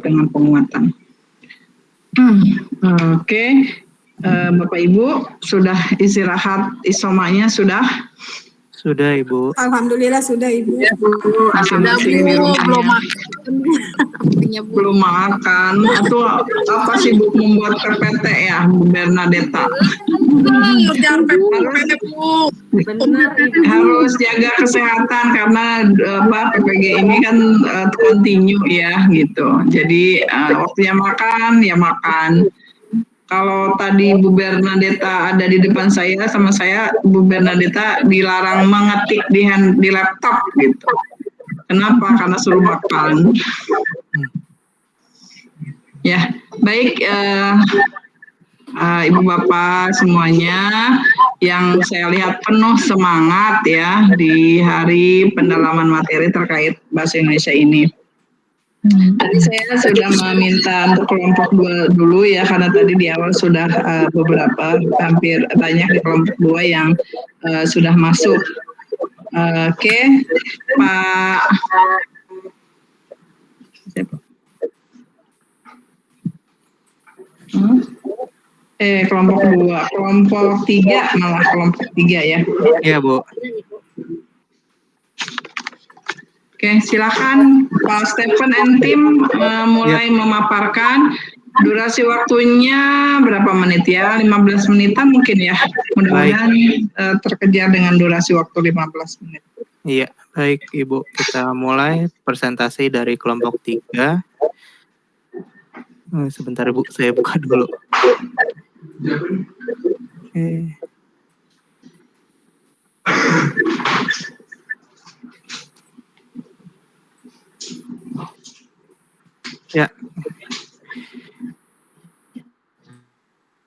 dengan penguatan. Oke. Bapak Ibu sudah istirahat isomanya sudah? Sudah Ibu. Alhamdulillah sudah Ibu. Ya, masing-masing di rumahnya. Belum makan. Atau apa sibuk membuat PPT ya, Bu Bernadetta? Harus jaga kesehatan karena PPG ini kan continue ya gitu. Jadi waktunya makan ya makan. Kalau tadi Bu Bernadetta ada di depan saya, sama saya, Bu Bernadetta dilarang mengetik di laptop gitu. Kenapa? Karena suruh makan. Ya, baik Ibu Bapak semuanya yang saya lihat penuh semangat ya di hari pendalaman materi terkait bahasa Indonesia ini. Tadi saya sudah meminta untuk kelompok 2 dulu ya, karena tadi di awal sudah beberapa, hampir banyak di kelompok 2 yang sudah masuk. Oke, Pak. Kelompok 2, kelompok 3 malah kelompok 3 ya. Iya Bu. Oke, silakan Pak Stephen and tim mulai memaparkan. Durasi waktunya berapa menit ya? 15 menitan mungkin ya. Mudah-mudahan terkejar dengan durasi waktu 15 menit. Iya, baik Ibu. Kita mulai presentasi dari kelompok 3. Sebentar Ibu, saya buka dulu. Oke. Ya.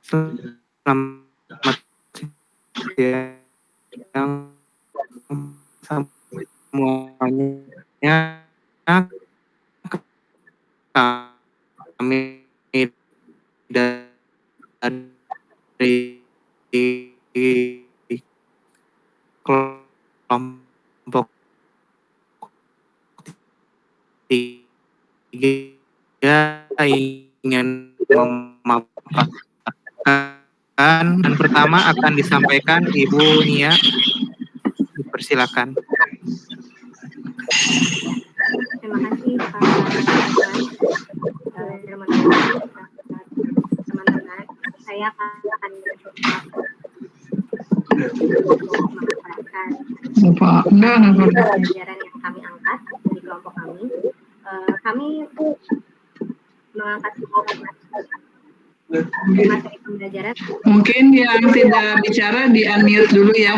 Selamat siang semuanya. Kami dari kelompok 3 ingin memaparkan. Dan pertama akan disampaikan Ibu Nia. Dipersilakan. Terima kasih Pak teman-teman. Saya akan memaparkan pelajaran yang kami angkat dari kelompok kami. Kami mengangkat materi pembelajaran. Mungkin yang tidak bicara di unmute dulu ya.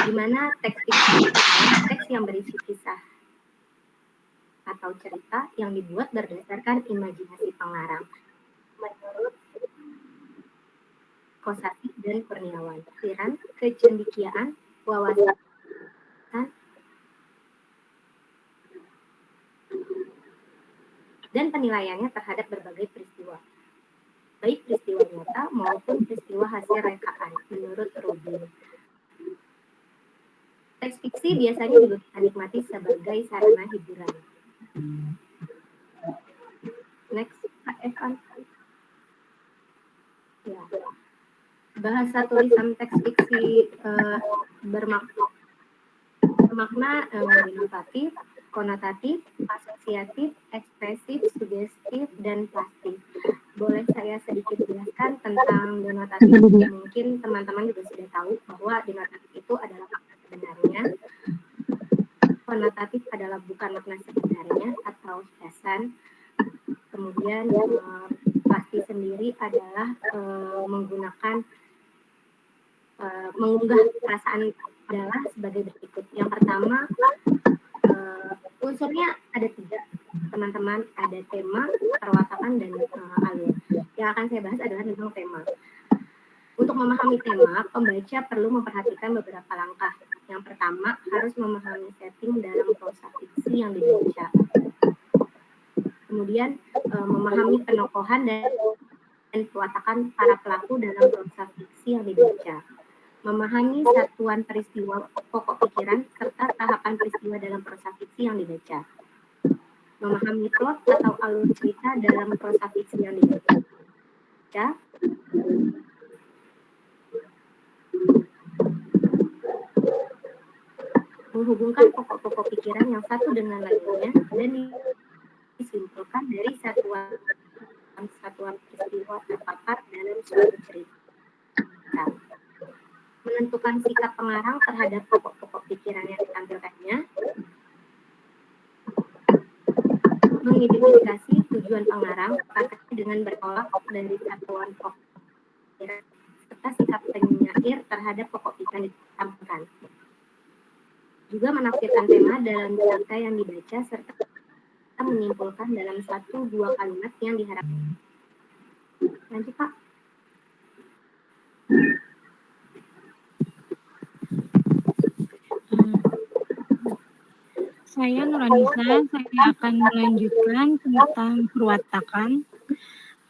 Di mana teks fiksi adalah teks yang berisi kisah atau cerita yang dibuat berdasarkan imajinasi pengarang. Menurut Kosasih dan Kurniawan, pikiran, kecendikiaan, wawasan, dan penilaiannya terhadap berbagai peristiwa, baik peristiwa nyata maupun peristiwa hasil rekaan, menurut Rubin. Teks fiksi biasanya juga dinikmati sebagai sarana hiburan. Next, Pak Evan. Ya. Bahasa tulisan teks fiksi bermakna denotatif, konotatif, asosiatif, ekspresif, sugestif, dan plastik. Boleh saya sedikit jelaskan tentang denotatif? Mungkin teman-teman juga sudah tahu bahwa denotatif itu adalah makna sebenarnya. Konotatif adalah bukan makna sebenarnya atau hiasan. Kemudian pasti sendiri adalah menggunakan mengunggah perasaan adalah sebagai berikut. Yang pertama, unsurnya ada 3, teman-teman. Ada tema, perwatakan, dan alur. Yang akan saya bahas adalah tentang tema. Untuk memahami tema, pembaca perlu memperhatikan beberapa langkah. Yang pertama, harus memahami setting dalam prosa fiksi yang dibaca. Kemudian, memahami penokohan dan perwatakan para pelaku dalam prosa fiksi yang dibaca. Memahami satuan peristiwa, pokok pikiran, serta tahapan peristiwa dalam prosa fiksi yang dibaca. memahami plot atau alur cerita dalam prosa fiksi yang dibaca, menghubungkan pokok-pokok pikiran yang satu dengan lainnya, dan disimpulkan dari satuan peristiwa terpapar dalam suatu cerita. Menentukan sikap pengarang terhadap pokok-pokok pikiran yang ditampilkannya, mengidentifikasi tujuan pengarang dengan bertolak dari satuan pokok pikiran, serta sikap penyair terhadap pokok pikiran yang ditampilkan. Juga menafsirkan tema dalam cerita yang dibaca, serta menyimpulkan dalam 1-2 kalimat yang diharapkan. Lanjut, Pak. Saya Nuranisa, saya akan melanjutkan tentang perwatakan.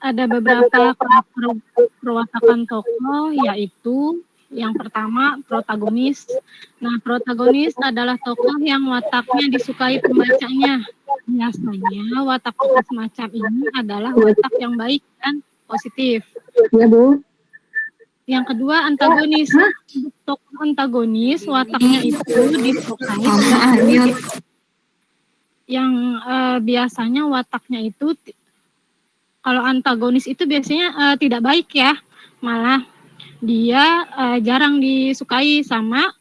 Ada beberapa perwatakan tokoh, yaitu yang pertama protagonis. Nah, protagonis adalah tokoh yang wataknya disukai pembacanya. Biasanya watak tokoh semacam ini adalah watak yang baik dan positif. Ya, Bu. Yang kedua, antagonis. Tokoh antagonis wataknya itu disukai yang biasanya wataknya itu, kalau antagonis itu biasanya tidak baik ya, malah dia jarang disukai sama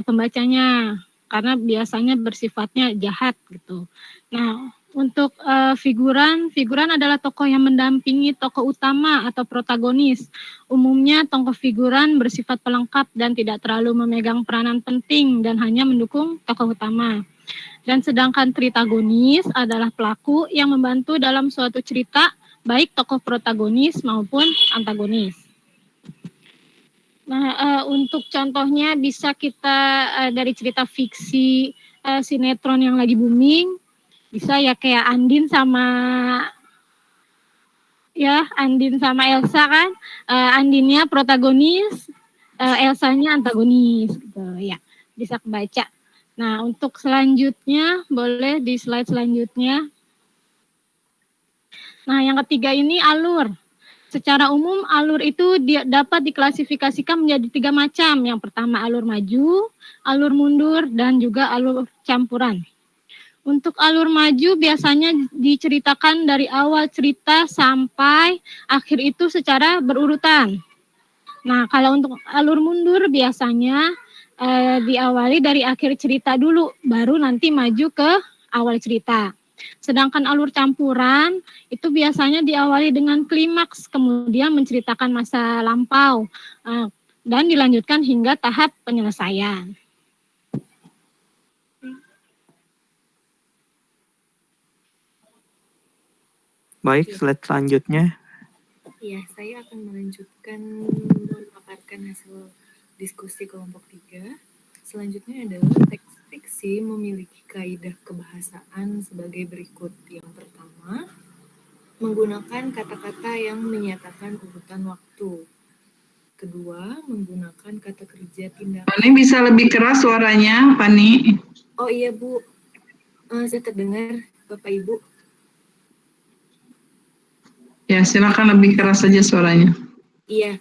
pembacanya karena biasanya bersifatnya jahat gitu. Nah, untuk figuran adalah tokoh yang mendampingi tokoh utama atau protagonis. Umumnya tokoh figuran bersifat pelengkap dan tidak terlalu memegang peranan penting dan hanya mendukung tokoh utama. Dan sedangkan tritagonis adalah pelaku yang membantu dalam suatu cerita, baik tokoh protagonis maupun antagonis. Nah, untuk contohnya bisa kita dari cerita fiksi sinetron yang lagi booming, bisa ya kayak Andin sama Elsa kan. Andinnya protagonis, Elsanya antagonis gitu ya. Bisa kebaca. Nah, untuk selanjutnya boleh di slide selanjutnya. Nah, yang ketiga ini alur. Secara umum alur itu dapat diklasifikasikan menjadi 3 macam. Yang pertama alur maju, alur mundur, dan juga alur campuran. Untuk alur maju biasanya diceritakan dari awal cerita sampai akhir itu secara berurutan. Nah, kalau untuk alur mundur biasanya diawali dari akhir cerita dulu, baru nanti maju ke awal cerita. Sedangkan alur campuran itu biasanya diawali dengan klimaks, kemudian menceritakan masa lampau, dan dilanjutkan hingga tahap penyelesaian. Baik, slide selanjutnya. Ya, saya akan melanjutkan memaparkan hasil diskusi kelompok 3. Selanjutnya adalah teks fiksi memiliki kaidah kebahasaan sebagai berikut. Yang pertama, menggunakan kata-kata yang menyatakan urutan waktu. Kedua, menggunakan kata kerja tindakan. Pani bisa lebih keras suaranya, Pani. Oh iya, Bu. Saya terdengar, Bapak Ibu. Ya, silakan lebih keras saja suaranya. Iya,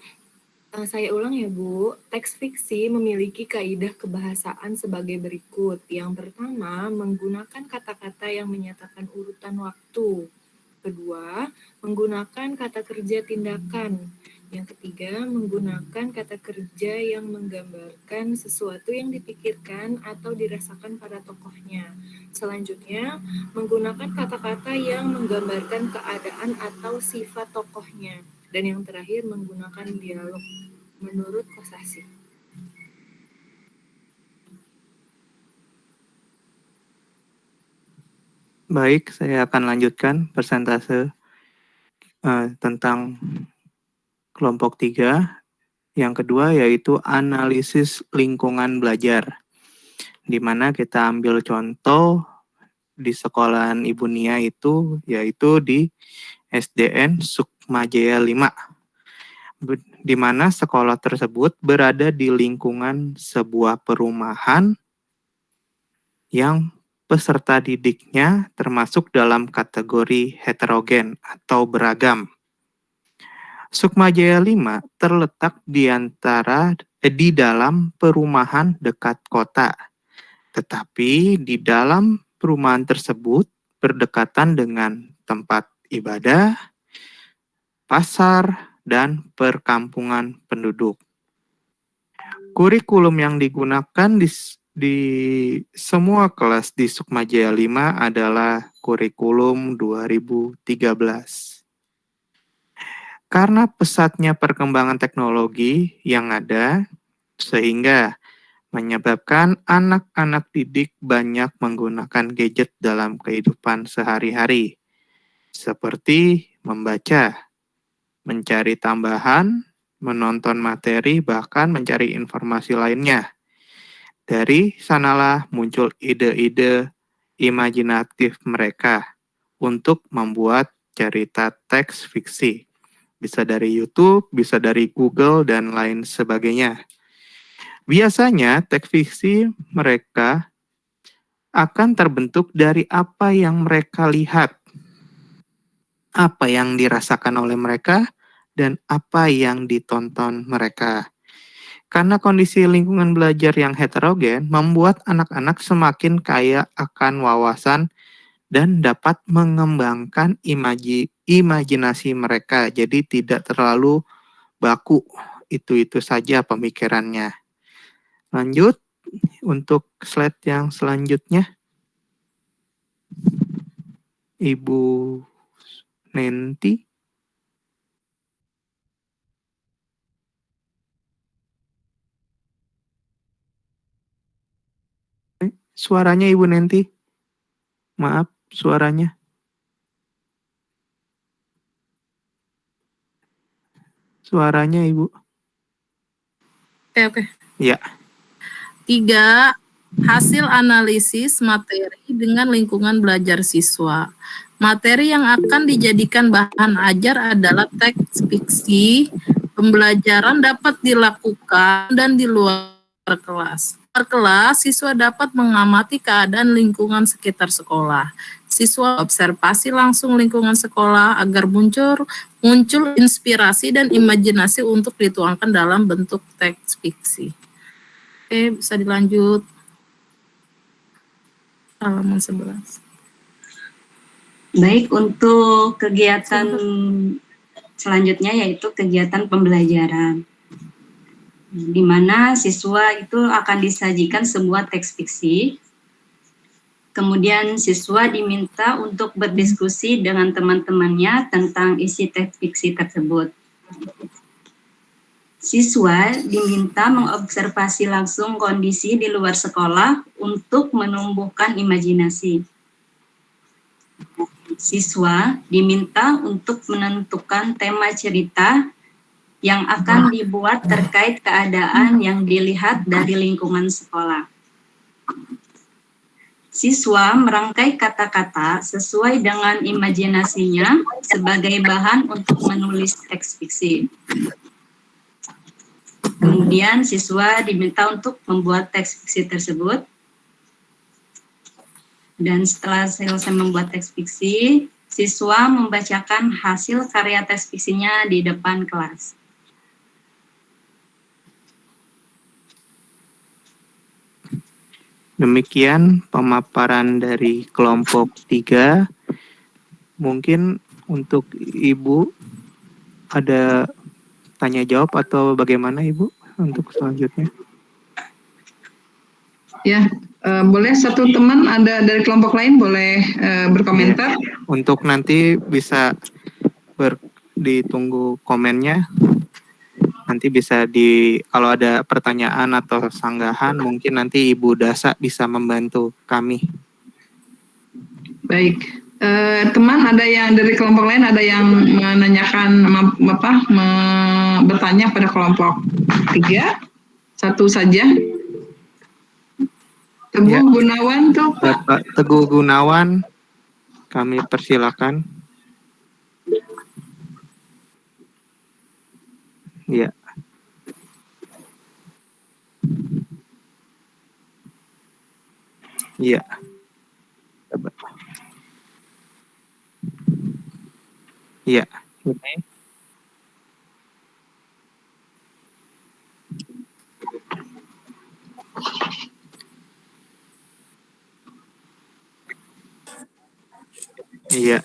saya ulang ya Bu. Teks fiksi memiliki kaidah kebahasaan sebagai berikut. Yang pertama, menggunakan kata-kata yang menyatakan urutan waktu. Kedua, menggunakan kata kerja tindakan. Yang ketiga, menggunakan kata kerja yang menggambarkan sesuatu yang dipikirkan atau dirasakan pada tokohnya. Selanjutnya, menggunakan kata-kata yang menggambarkan keadaan atau sifat tokohnya. Dan yang terakhir, menggunakan dialog menurut Kosasih. Baik, saya akan lanjutkan persentase tentang kelompok 3. Yang kedua yaitu analisis lingkungan belajar, di mana kita ambil contoh di sekolahan Ibu Nia itu, yaitu di SDN Sukmajaya 5, di mana sekolah tersebut berada di lingkungan sebuah perumahan yang peserta didiknya termasuk dalam kategori heterogen atau beragam. Sukma Jaya 5 terletak di dalam perumahan dekat kota. Tetapi di dalam perumahan tersebut berdekatan dengan tempat ibadah, pasar, dan perkampungan penduduk. Kurikulum yang digunakan di semua kelas di Sukma Jaya 5 adalah kurikulum 2013. Karena pesatnya perkembangan teknologi yang ada, sehingga menyebabkan anak-anak didik banyak menggunakan gadget dalam kehidupan sehari-hari, seperti membaca, mencari tambahan, menonton materi, bahkan mencari informasi lainnya. Dari sanalah muncul ide-ide imajinatif mereka untuk membuat cerita teks fiksi. Bisa dari YouTube, bisa dari Google, dan lain sebagainya. Biasanya teks fiksi mereka akan terbentuk dari apa yang mereka lihat, apa yang dirasakan oleh mereka, dan apa yang ditonton mereka. Karena kondisi lingkungan belajar yang heterogen membuat anak-anak semakin kaya akan wawasan dan dapat mengembangkan imajinasi mereka. Jadi tidak terlalu baku, itu saja pemikirannya. Lanjut untuk slide yang selanjutnya. Ibu Nenti. Suaranya Ibu Nenti. Maaf, suaranya. Suaranya Ibu. Oke. Ya. 3. Hasil analisis materi dengan lingkungan belajar siswa. Materi yang akan dijadikan bahan ajar adalah teks fiksi. Pembelajaran dapat dilakukan dan di luar kelas. Di luar kelas, siswa dapat mengamati keadaan lingkungan sekitar sekolah. Siswa observasi langsung lingkungan sekolah agar muncul inspirasi dan imajinasi untuk dituangkan dalam bentuk teks fiksi. Oke, bisa dilanjut. Halaman 11. Baik, untuk kegiatan selanjutnya yaitu kegiatan pembelajaran, di mana siswa itu akan disajikan sebuah teks fiksi. Kemudian siswa diminta untuk berdiskusi dengan teman-temannya tentang isi teks fiksi tersebut. Siswa diminta mengobservasi langsung kondisi di luar sekolah untuk menumbuhkan imajinasi. Siswa diminta untuk menentukan tema cerita yang akan dibuat terkait keadaan yang dilihat dari lingkungan sekolah. Siswa merangkai kata-kata sesuai dengan imajinasinya sebagai bahan untuk menulis teks fiksi. Kemudian siswa diminta untuk membuat teks fiksi tersebut. Dan setelah selesai membuat teks fiksi, siswa membacakan hasil karya teks fiksinya di depan kelas. Demikian pemaparan dari kelompok 3. Mungkin untuk Ibu ada tanya jawab atau bagaimana Ibu untuk selanjutnya? Ya, boleh satu teman ada dari kelompok lain boleh berkomentar. Ya, untuk nanti bisa ditunggu komennya. Nanti bisa kalau ada pertanyaan atau sanggahan, mungkin nanti Ibu Dasa bisa membantu kami. Baik, teman ada yang dari kelompok lain ada yang menanyakan bertanya pada kelompok 3, satu saja. Teguh ya. Gunawan tuh Pak. Bapak Teguh Gunawan, kami persilakan. Ya. Ya. Iya. Iya.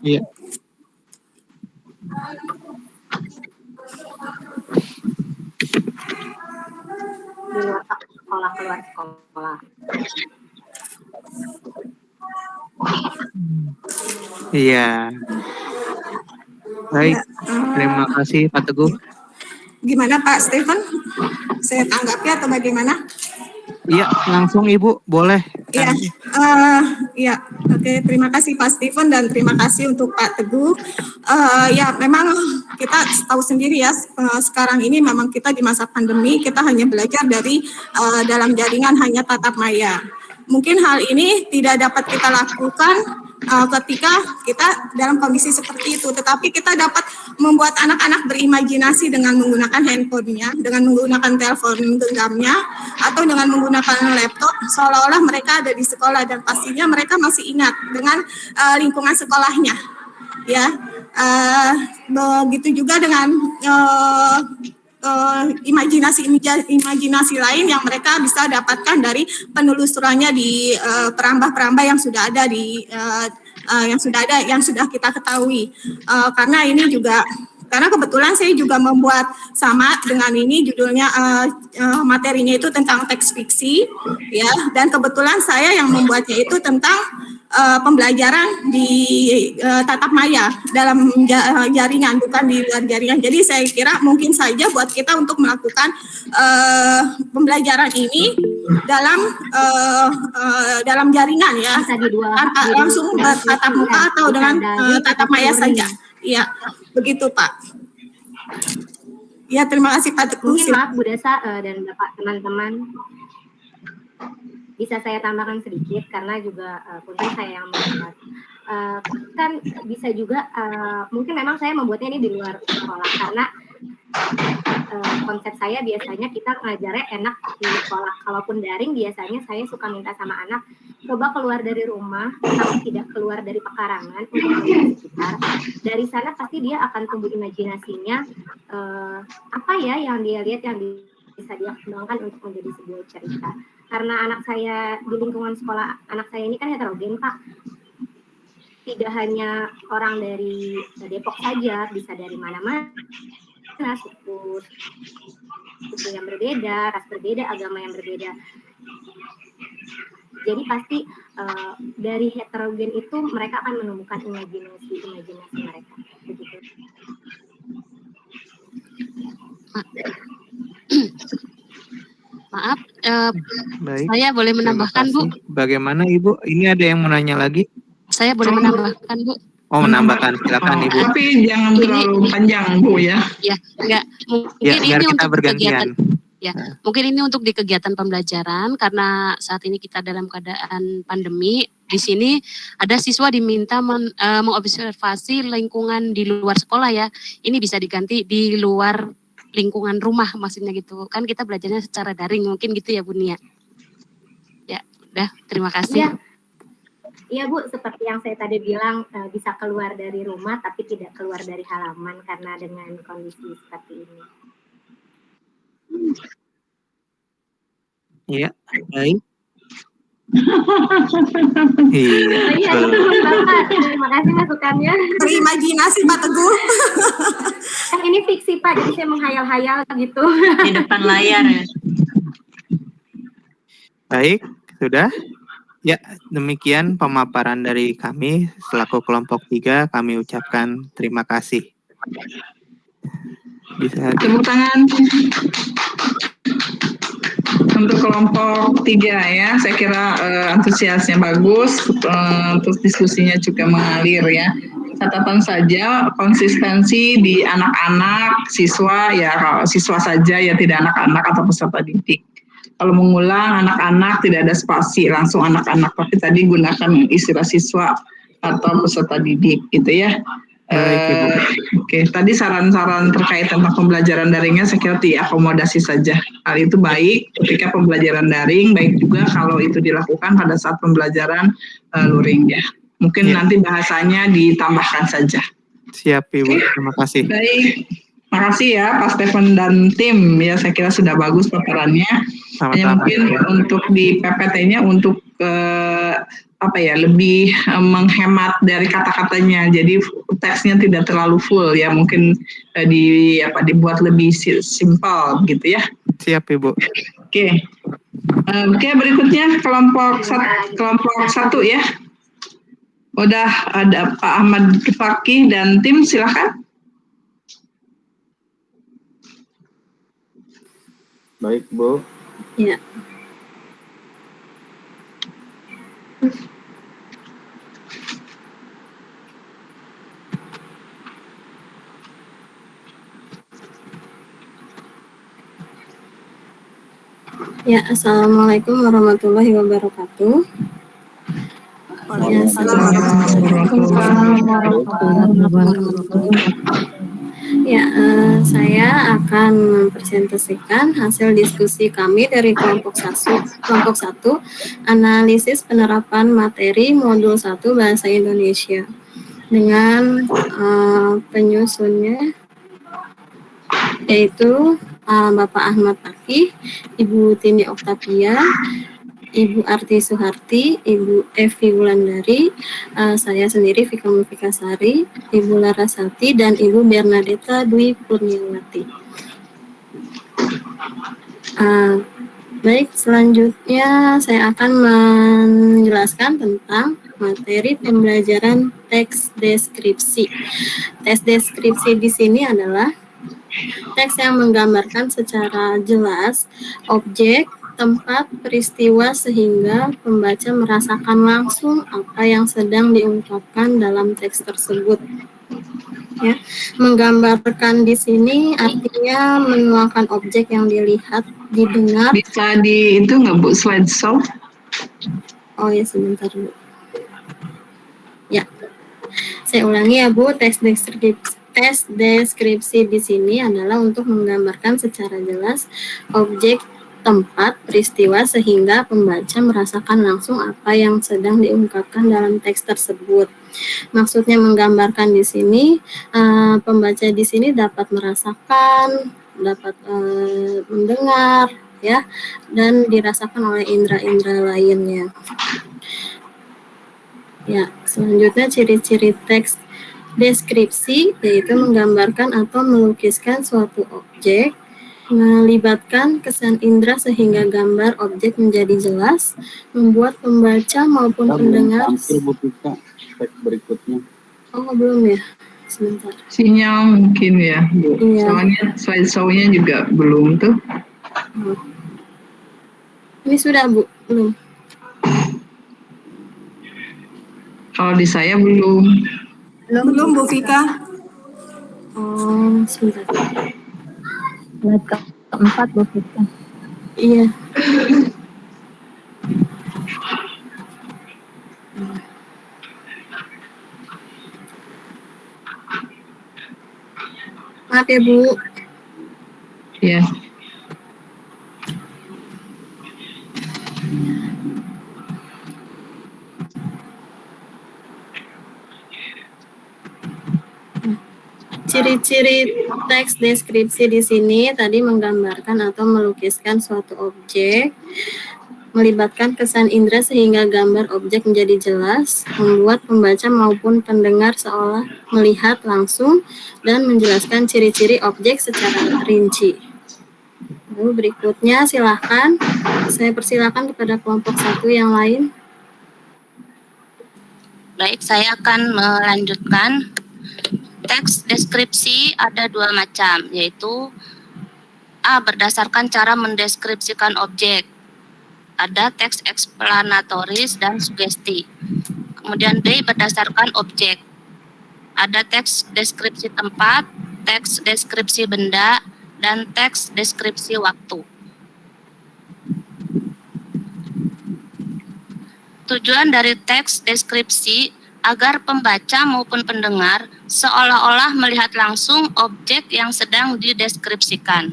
Iya. Di luar sekolah, keluar sekolah. Iya. Baik, terima kasih Pak Teguh. Gimana Pak Stephen? Saya tanggapi atau bagaimana? Iya, langsung Ibu, boleh. Iya, ya, oke. Terima kasih Pak Stephen dan terima kasih untuk Pak Teguh. Ya, memang kita tahu sendiri ya, sekarang ini memang kita di masa pandemi, kita hanya belajar dari dalam jaringan hanya tatap maya. Mungkin hal ini tidak dapat kita lakukan ketika kita dalam kondisi seperti itu, tetapi kita dapat membuat anak-anak berimajinasi dengan menggunakan handphonenya, dengan menggunakan telepon genggamnya, atau dengan menggunakan laptop, seolah-olah mereka ada di sekolah dan pastinya mereka masih ingat dengan lingkungan sekolahnya, ya. Begitu juga dengan imajinasi lain yang mereka bisa dapatkan dari penelusurannya di perambah-perambah yang sudah ada yang sudah kita ketahui. Karena ini juga karena kebetulan saya juga membuat sama dengan ini judulnya materinya itu tentang teks fiksi, ya, dan kebetulan saya yang membuatnya itu tentang pembelajaran di tatap maya dalam jaringan, bukan di luar jaringan. Jadi saya kira mungkin saja buat kita untuk melakukan pembelajaran ini dalam jaringan, ya, langsung tatap muka atau dengan tatap maya saja. Iya, begitu Pak. Ya, terima kasih Pak Teguh. Mungkin maaf Bu Dasa dan Bapak teman-teman, bisa saya tambahkan sedikit karena juga punten saya yang membuat. Kan bisa juga mungkin memang saya membuatnya ini di luar sekolah karena konsep saya biasanya kita ngajarnya enak di sekolah. Kalaupun daring biasanya saya suka minta sama anak coba keluar dari rumah, tapi tidak keluar dari pekarangan untuk melihat sekitar. Dari sana pasti dia akan tumbuh imajinasinya apa ya yang dia lihat yang bisa dia kembangkan untuk menjadi sebuah cerita. Karena anak saya di lingkungan sekolah, anak saya ini kan heterogen Pak. Tidak hanya orang dari Depok saja, bisa dari mana-mana, suku yang berbeda, ras berbeda, agama yang berbeda. Jadi pasti dari heterogen itu mereka akan menemukan imajinasi mereka. Begitu. Maaf, Baik. saya boleh menambahkan Bu? Bagaimana Ibu? Ini ada yang mau nanya lagi? Saya boleh menambahkan Bu? Oh, menambahkan, silakan Ibu. Tapi jangan terlalu panjang Bu ya. Ya, enggak. Mungkin Ya, biar ini kita untuk bergantian. Ya, mungkin ini untuk di kegiatan pembelajaran karena saat ini kita dalam keadaan pandemi. Di sini ada siswa diminta mengobservasi lingkungan di luar sekolah ya. Ini bisa diganti di luar lingkungan rumah maksudnya gitu. Kan kita belajarnya secara daring mungkin gitu ya Bu Nia. Ya, udah terima kasih. Iya Bu, seperti yang saya tadi bilang bisa keluar dari rumah tapi tidak keluar dari halaman karena dengan kondisi seperti ini. Iya, baik. Iya, itu Bapak. Terima kasih masukannya. Berimajinasi Pak Teguh. Ini fiksi Pak, jadi saya menghayal-hayal gitu. Di depan layar ya. Baik, sudah. Ya, demikian pemaparan dari kami selaku kelompok 3. Kami ucapkan terima kasih. Bisa Tepuk tangan untuk kelompok 3 ya. Saya kira antusiasnya bagus, terus diskusinya juga mengalir ya. Catatan saja konsistensi di anak-anak, siswa ya, kalau siswa saja ya, tidak anak-anak atau peserta didik. Kalau mengulang anak-anak tidak ada spasi, langsung anak-anak. Tapi tadi gunakan istilah siswa atau peserta didik, gitu ya. Baik, Ibu. Oke, tadi saran-saran terkait tentang pembelajaran daringnya saya kira diakomodasi saja. Hal itu baik ketika pembelajaran daring, baik juga kalau itu dilakukan pada saat pembelajaran luring ya. Mungkin Ya. nanti bahasanya ditambahkan saja. Siap, Ibu. Terima kasih. Baik, makasih ya Pak Stephen dan tim. Ya, saya kira sudah bagus paparannya. Hanya Sama-sama. mungkin untuk di PPT-nya untuk lebih menghemat dari kata-katanya. Jadi teksnya tidak terlalu full ya. Mungkin dibuat lebih simpel gitu ya. Siap, Ibu. Oke. Oke, berikutnya kelompok satu ya. Udah ada Pak Ahmad Fakih dan tim, silakan. Baik, Bu. Ya. Ya, Assalamualaikum warahmatullahi wabarakatuh. Ya, saya akan mempresentasikan hasil diskusi kami dari kelompok 1, analisis penerapan materi modul 1 Bahasa Indonesia. Dengan penyusunnya yaitu Bapak Ahmad Fakih, Ibu Tini Oktavia, Ibu Arti Suharti, Ibu Evi Wulandari, saya sendiri Vika Mufikasari, Ibu Larasati, dan Ibu Bernadetta Dwi Purniawati. Baik, selanjutnya saya akan menjelaskan tentang materi pembelajaran teks deskripsi. Teks deskripsi di sini adalah teks yang menggambarkan secara jelas objek, tempat, peristiwa sehingga pembaca merasakan langsung apa yang sedang diungkapkan dalam teks tersebut. Ya, menggambarkan di sini artinya menuangkan objek yang dilihat, didengar. Bisa di itu nggak Bu, slideshow? Oh ya, sebentar Bu. Ya, saya ulangi ya Bu, teks deskripsi di sini adalah untuk menggambarkan secara jelas objek, tempat, peristiwa sehingga pembaca merasakan langsung apa yang sedang diungkapkan dalam teks tersebut. Maksudnya menggambarkan di sini, pembaca di sini dapat merasakan, dapat mendengar, ya, dan dirasakan oleh indera-indera lainnya. Ya, selanjutnya ciri-ciri teks deskripsi yaitu menggambarkan atau melukiskan suatu objek, melibatkan kesan indera sehingga gambar objek menjadi jelas, membuat pembaca maupun pendengar. Teks berikutnya. Oh, belum ya? Sebentar. Sinyal mungkin ya, Bu. Iya. Soalnya slideshow-nya juga belum tuh. Ini sudah, Bu? Belum? Kalau di saya belum. Belum Bu Vika. Oh, sebentar. Slide keempat Bu Vika. Iya. Maaf ya Bu. Ya. Ciri-ciri teks deskripsi di sini tadi menggambarkan atau melukiskan suatu objek, melibatkan kesan indera sehingga gambar objek menjadi jelas, membuat pembaca maupun pendengar seolah melihat langsung, dan menjelaskan ciri-ciri objek secara rinci. Lalu berikutnya silahkan, saya persilakan kepada kelompok 1 yang lain. Baik, saya akan melanjutkan. Teks deskripsi ada 2 macam, yaitu A. Berdasarkan cara mendeskripsikan objek. Ada teks eksplanatoris dan sugesti. Kemudian B. Berdasarkan objek. Ada teks deskripsi tempat, teks deskripsi benda, dan teks deskripsi waktu. Tujuan dari teks deskripsi agar pembaca maupun pendengar seolah-olah melihat langsung objek yang sedang dideskripsikan.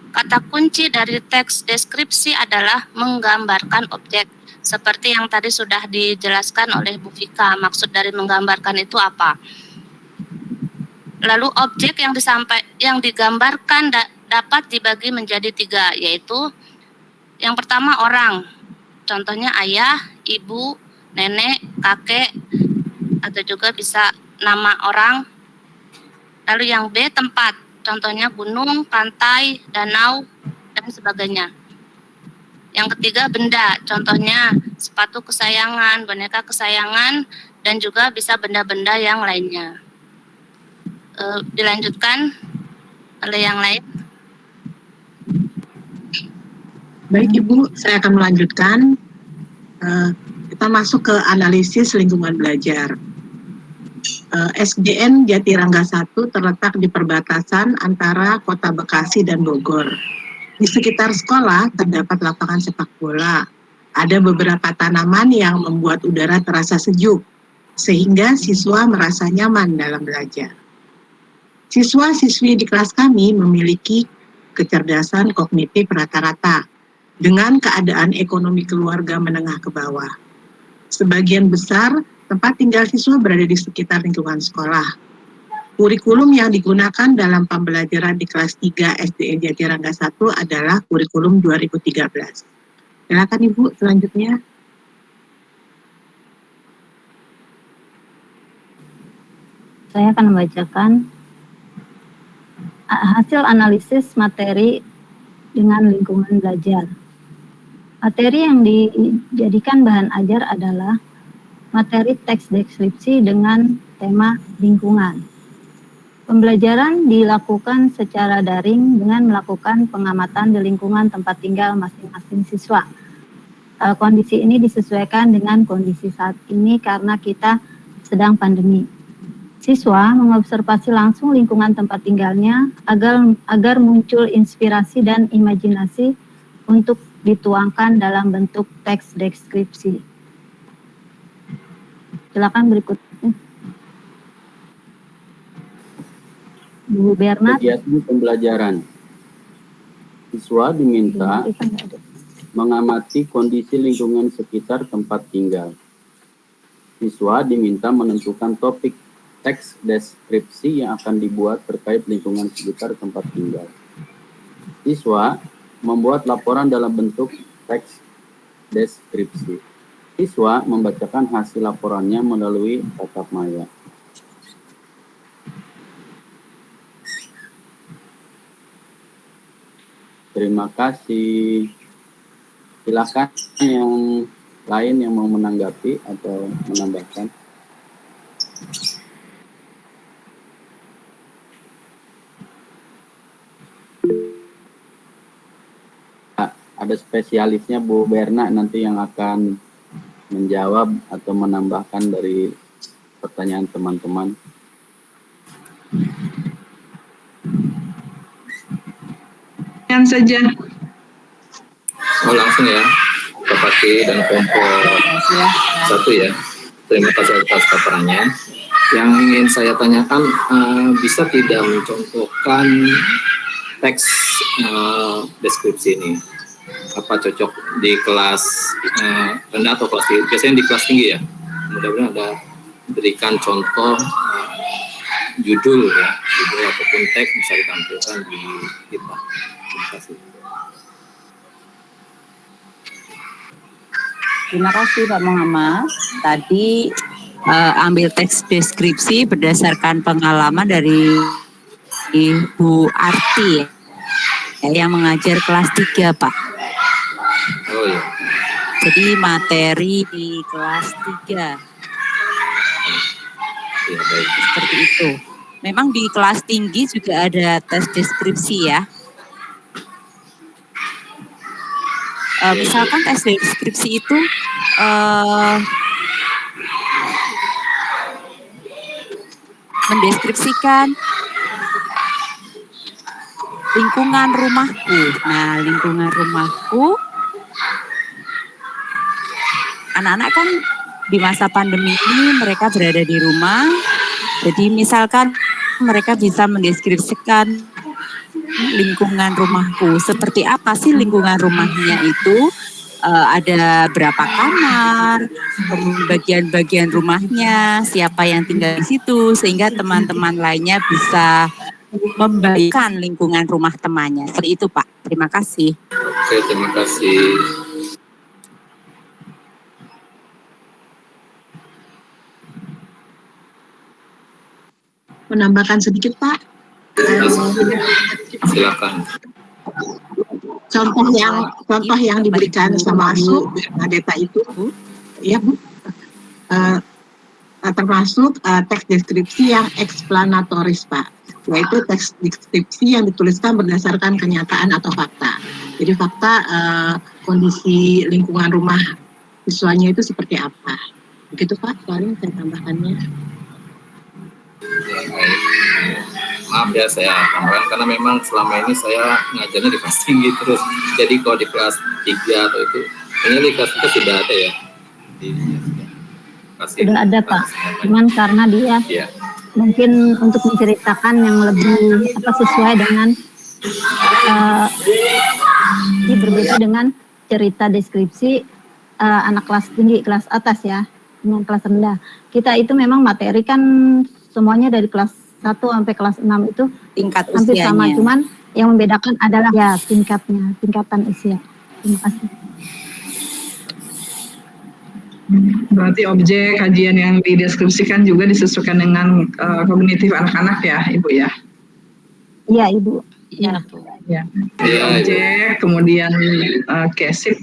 Kata kunci dari teks deskripsi adalah menggambarkan objek. Seperti yang tadi sudah dijelaskan oleh Bu Vika, maksud dari menggambarkan itu apa? Lalu objek yang digambarkan dapat dibagi menjadi 3, yaitu yang pertama orang, contohnya ayah, ibu, nenek, kakek, atau juga bisa nama orang. Lalu yang B tempat, contohnya gunung, pantai, danau, dan sebagainya. Yang ketiga benda, contohnya sepatu kesayangan, boneka kesayangan, dan juga bisa benda-benda yang lainnya. Dilanjutkan oleh yang lain. Baik Ibu, saya akan melanjutkan. Kita masuk ke analisis lingkungan belajar. SDN Jatirangga 1 terletak di perbatasan antara Kota Bekasi dan Bogor. Di sekitar sekolah terdapat lapangan sepak bola. Ada beberapa tanaman yang membuat udara terasa sejuk, sehingga siswa merasa nyaman dalam belajar. Siswa-siswi di kelas kami memiliki kecerdasan kognitif rata-rata dengan keadaan ekonomi keluarga menengah ke bawah. Sebagian besar tempat tinggal siswa berada di sekitar lingkungan sekolah. Kurikulum yang digunakan dalam pembelajaran di kelas 3 SDN Jatirangga 1 adalah kurikulum 2013. Silakan Ibu selanjutnya. Saya akan membacakan hasil analisis materi dengan lingkungan belajar. Materi yang dijadikan bahan ajar adalah materi teks deskripsi dengan tema lingkungan. Pembelajaran dilakukan secara daring dengan melakukan pengamatan di lingkungan tempat tinggal masing-masing siswa. Kondisi ini disesuaikan dengan kondisi saat ini karena kita sedang pandemi. Siswa mengobservasi langsung lingkungan tempat tinggalnya agar muncul inspirasi dan imajinasi untuk dituangkan dalam bentuk teks deskripsi. Silakan berikutnya. Bu Bernat. Kegiatan pembelajaran. Siswa diminta mengamati kondisi lingkungan sekitar tempat tinggal. Siswa diminta menentukan topik teks deskripsi yang akan dibuat terkait lingkungan sekitar tempat tinggal. Siswa membuat laporan dalam bentuk teks deskripsi. Siswa membacakan hasil laporannya melalui tatap maya. Terima kasih. Silakan yang lain yang mau menanggapi atau menambahkan. Ada spesialisnya Bu Berna nanti yang akan menjawab atau menambahkan dari pertanyaan teman-teman. Yang saja. Oh langsung ya, Bupati dan kelompok 1 ya. Terima kasih atas paparannya. Yang ingin saya tanyakan, bisa tidak mencontohkan teks deskripsi ini? Apa cocok di kelas rendah atau kelas tinggi? Biasanya di kelas tinggi ya. Mudah-mudahan ada berikan contoh judul ya, judul ataupun teks bisa ditampilkan di kita. Terima kasih. Terima kasih Pak Muhammad. Tadi ambil teks deskripsi berdasarkan pengalaman dari Ibu Arti yang mengajar kelas 3 Pak. Oh iya. Jadi materi di kelas 3. Ya, baik. Seperti itu. Memang di kelas tinggi juga ada tes deskripsi ya. Misalkan tes deskripsi itu mendeskripsikan lingkungan rumahku. Nah, lingkungan rumahku anak-anak kan di masa pandemi ini mereka berada di rumah. Jadi misalkan mereka bisa mendeskripsikan lingkungan rumahku. Seperti apa sih lingkungan rumahnya itu? Ada berapa kamar, bagian-bagian rumahnya, siapa yang tinggal di situ, sehingga teman-teman lainnya bisa membaikkan lingkungan rumah temannya. Seperti itu, Pak. Terima kasih. Oke, terima kasih. Menambahkan sedikit, Pak. Silakan. Contoh yang diberikan sama ASU data itu, ya Bu, termasuk teks deskripsi yang eksplanatoris, Pak, yaitu teks deskripsi yang dituliskan berdasarkan kenyataan atau fakta. Jadi fakta kondisi lingkungan rumah siswanya itu seperti apa. Begitu Pak, paling saya tambahkannya. Ya, baik. Maaf ya saya tambahkan karena memang selama ini saya ngajarnya di kelas tinggi terus. Jadi kalau di kelas 3 atau itu, ini di kelas 3 sudah ada ya? Sudah ada Pak, cuman karena dia mungkin untuk menceritakan yang lebih sesuai dengan berbeda dengan cerita deskripsi anak kelas tinggi, kelas atas ya, dengan kelas rendah. Kita itu memang materi kan semuanya dari kelas 1 sampai kelas 6 itu tingkat hampir usianya. sama, cuman yang membedakan adalah ya tingkatan usia. Terima kasih. Berarti objek kajian yang dideskripsikan juga disesuaikan dengan kognitif anak-anak ya, Ibu ya? Iya, Ibu. Iya. Ya. Objek, kemudian casing.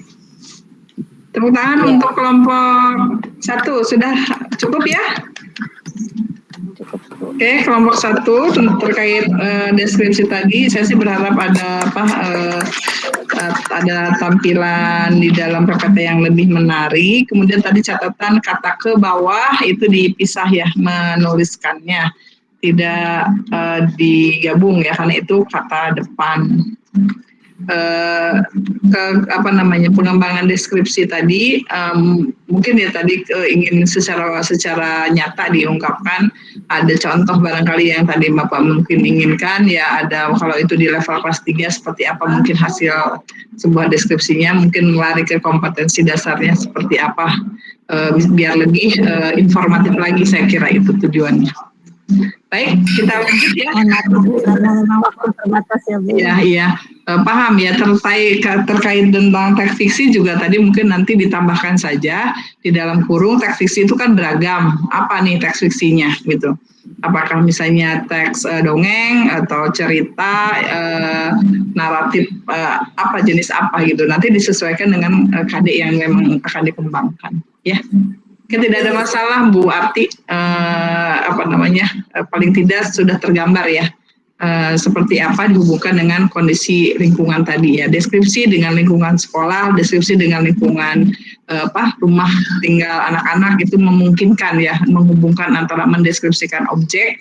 Tepuk tangan untuk kelompok 1, sudah cukup ya? Oke, kelompok 1 terkait deskripsi tadi, saya sih berharap ada ada tampilan di dalam PPT yang lebih menarik. Kemudian tadi catatan kata ke bawah itu dipisah ya menuliskannya, tidak digabung ya karena itu kata depan. Pengembangan deskripsi tadi mungkin ya tadi ingin secara nyata diungkapkan, ada contoh barangkali yang tadi Bapak mungkin inginkan ya, ada kalau itu di level kelas 3 seperti apa mungkin hasil sebuah deskripsinya, mungkin lari ke kompetensi dasarnya seperti apa, biar lebih informatif lagi, saya kira itu tujuannya. Baik, kita lanjut ya. Karena memang waktu terbatas ya Bu. Iya. Paham ya, terkait tentang teks fiksi juga tadi mungkin nanti ditambahkan saja di dalam kurung. Teks fiksi itu kan beragam. Apa nih teks fiksinya gitu? Apakah misalnya teks dongeng atau cerita, naratif apa jenis apa gitu? Nanti disesuaikan dengan KD yang memang akan dikembangkan. Ya. Tidak ada masalah Bu Arti, paling tidak sudah tergambar ya. Seperti apa dihubungkan dengan kondisi lingkungan tadi ya, deskripsi dengan lingkungan sekolah, deskripsi dengan lingkungan rumah tinggal anak-anak itu memungkinkan ya menghubungkan antara mendeskripsikan objek,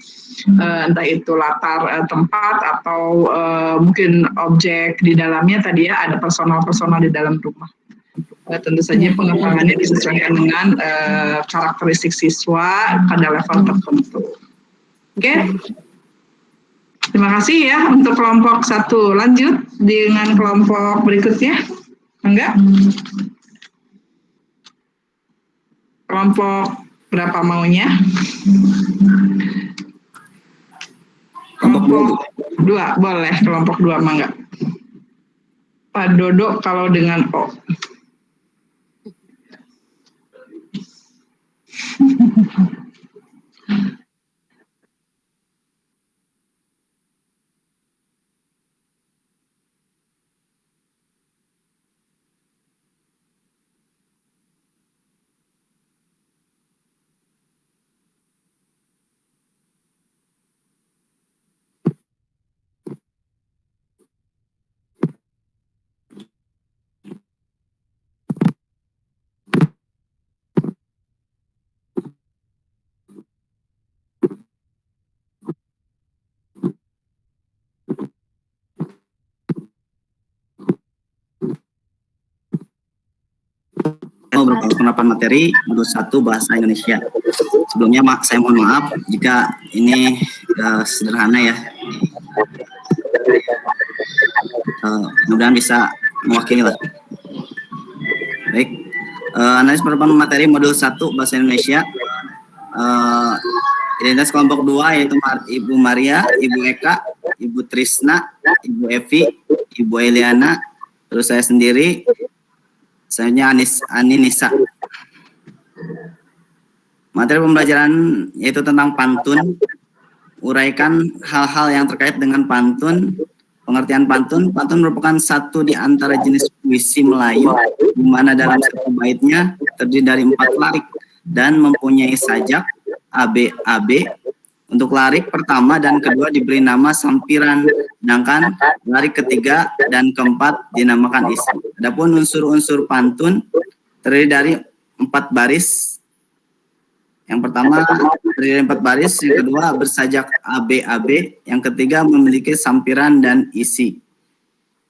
entah itu latar tempat atau mungkin objek di dalamnya tadi ya, ada personal di dalam rumah. Tentu saja pengembangannya disesuaikan dengan karakteristik siswa pada level tertentu. Oke. Terima kasih ya untuk kelompok 1. Lanjut dengan kelompok berikutnya. Enggak? Kelompok berapa maunya? Kelompok 2, boleh kelompok 2 enggak? Pak Dodo kalau dengan O. penerapan materi modul 1 bahasa Indonesia. Sebelumnya saya mohon maaf jika ini sederhana ya. Mudah-mudahan bisa mewakili lah. Baik, analisis penerapan materi modul 1 bahasa Indonesia. Identitas kelompok 2 yaitu Ibu Maria, Ibu Eka, Ibu Trisna, Ibu Evi, Ibu Eliana, terus saya sendiri, selanjutnya Ani Nisa. Materi pembelajaran yaitu tentang pantun, uraikan hal-hal yang terkait dengan pantun. Pengertian pantun, pantun merupakan satu di antara jenis puisi Melayu, di mana dalam satu baitnya terdiri dari 4 larik dan mempunyai sajak AB. Untuk larik pertama dan kedua diberi nama sampiran, sedangkan larik ketiga dan keempat dinamakan isi. Adapun unsur-unsur pantun terdiri dari 4 baris. Yang pertama terdiri dari 4 baris, yang kedua bersajak AB, yang ketiga memiliki sampiran dan isi.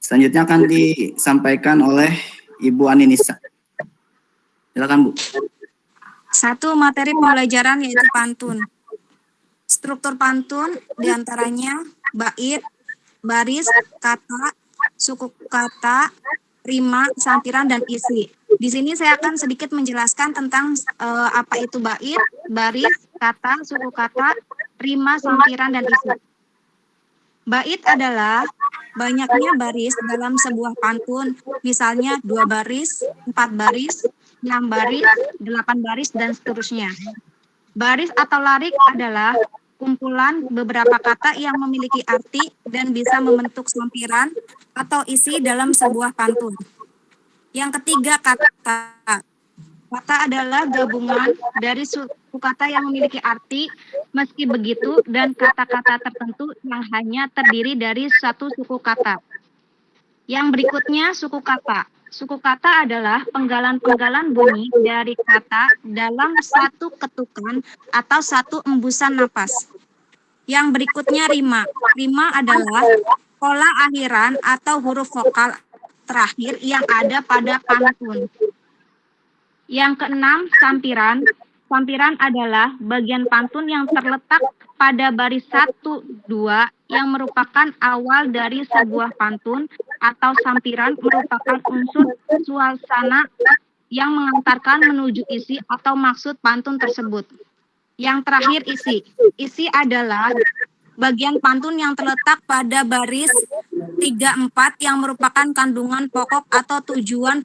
Selanjutnya akan disampaikan oleh Ibu Ani Nisa. Silakan Bu. 1. Materi pembelajaran yaitu pantun. Struktur pantun diantaranya bait, baris, kata, suku kata, rima, sampiran, dan isi. Di sini saya akan sedikit menjelaskan tentang apa itu bait, baris, kata, suku kata, rima, sampiran, dan isi. Bait adalah banyaknya baris dalam sebuah pantun, misalnya 2 baris, 4 baris, 6 baris, 8 baris, dan seterusnya. Baris atau larik adalah kumpulan beberapa kata yang memiliki arti dan bisa membentuk sampiran atau isi dalam sebuah pantun. Yang ketiga, kata. Kata adalah gabungan dari suku kata yang memiliki arti, meski begitu, dan kata-kata tertentu yang hanya terdiri dari satu suku kata. Yang berikutnya, suku kata. Suku kata adalah penggalan-penggalan bunyi dari kata dalam satu ketukan atau satu embusan napas. Yang berikutnya rima. Rima adalah pola akhiran atau huruf vokal terakhir yang ada pada pantun. Yang keenam, sampiran. Sampiran adalah bagian pantun yang terletak pada baris 1, 2 yang merupakan awal dari sebuah pantun, atau sampiran merupakan unsur suasana yang mengantarkan menuju isi atau maksud pantun tersebut. Yang terakhir, isi. Isi adalah bagian pantun yang terletak pada baris 3, 4 yang merupakan kandungan pokok atau tujuan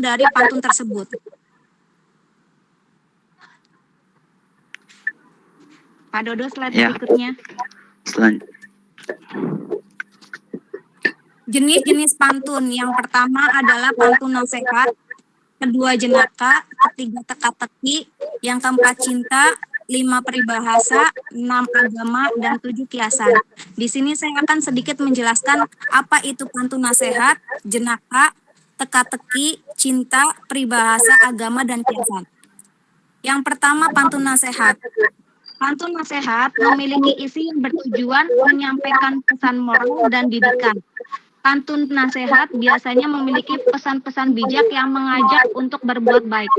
dari pantun tersebut. Pak Dodo, slide berikutnya. Jenis-jenis pantun. Yang pertama adalah pantun nasihat, kedua jenaka, ketiga teka-teki, yang keempat cinta, 5 peribahasa, 6 agama, dan 7 kiasan. Di sini saya akan sedikit menjelaskan apa itu pantun nasihat, jenaka, teka-teki, cinta, peribahasa, agama, dan kiasan. Yang pertama, pantun nasihat. Pantun nasihat memiliki isi yang bertujuan menyampaikan pesan moral dan didikan. Pantun nasihat biasanya memiliki pesan-pesan bijak yang mengajak untuk berbuat baik.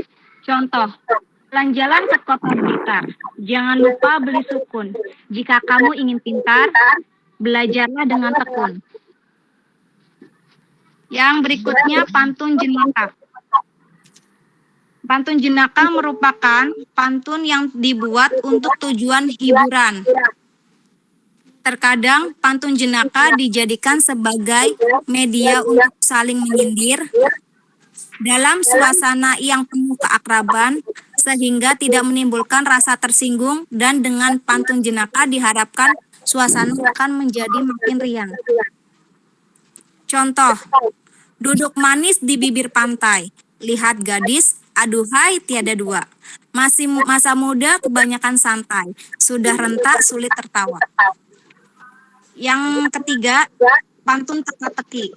Contoh, jalan-jalan ke kota Blitar. Jangan lupa beli sukun. Jika kamu ingin pintar, belajarlah dengan tekun. Yang berikutnya, pantun jenaka. Pantun jenaka merupakan pantun yang dibuat untuk tujuan hiburan. Terkadang pantun jenaka dijadikan sebagai media untuk saling menyindir dalam suasana yang penuh keakraban, sehingga tidak menimbulkan rasa tersinggung, dan dengan pantun jenaka diharapkan suasana akan menjadi makin riang. Contoh, duduk manis di bibir pantai, lihat gadis, aduhai tiada dua. Masih masa muda kebanyakan santai, sudah rentak sulit tertawa. Yang ketiga, pantun teka-teki.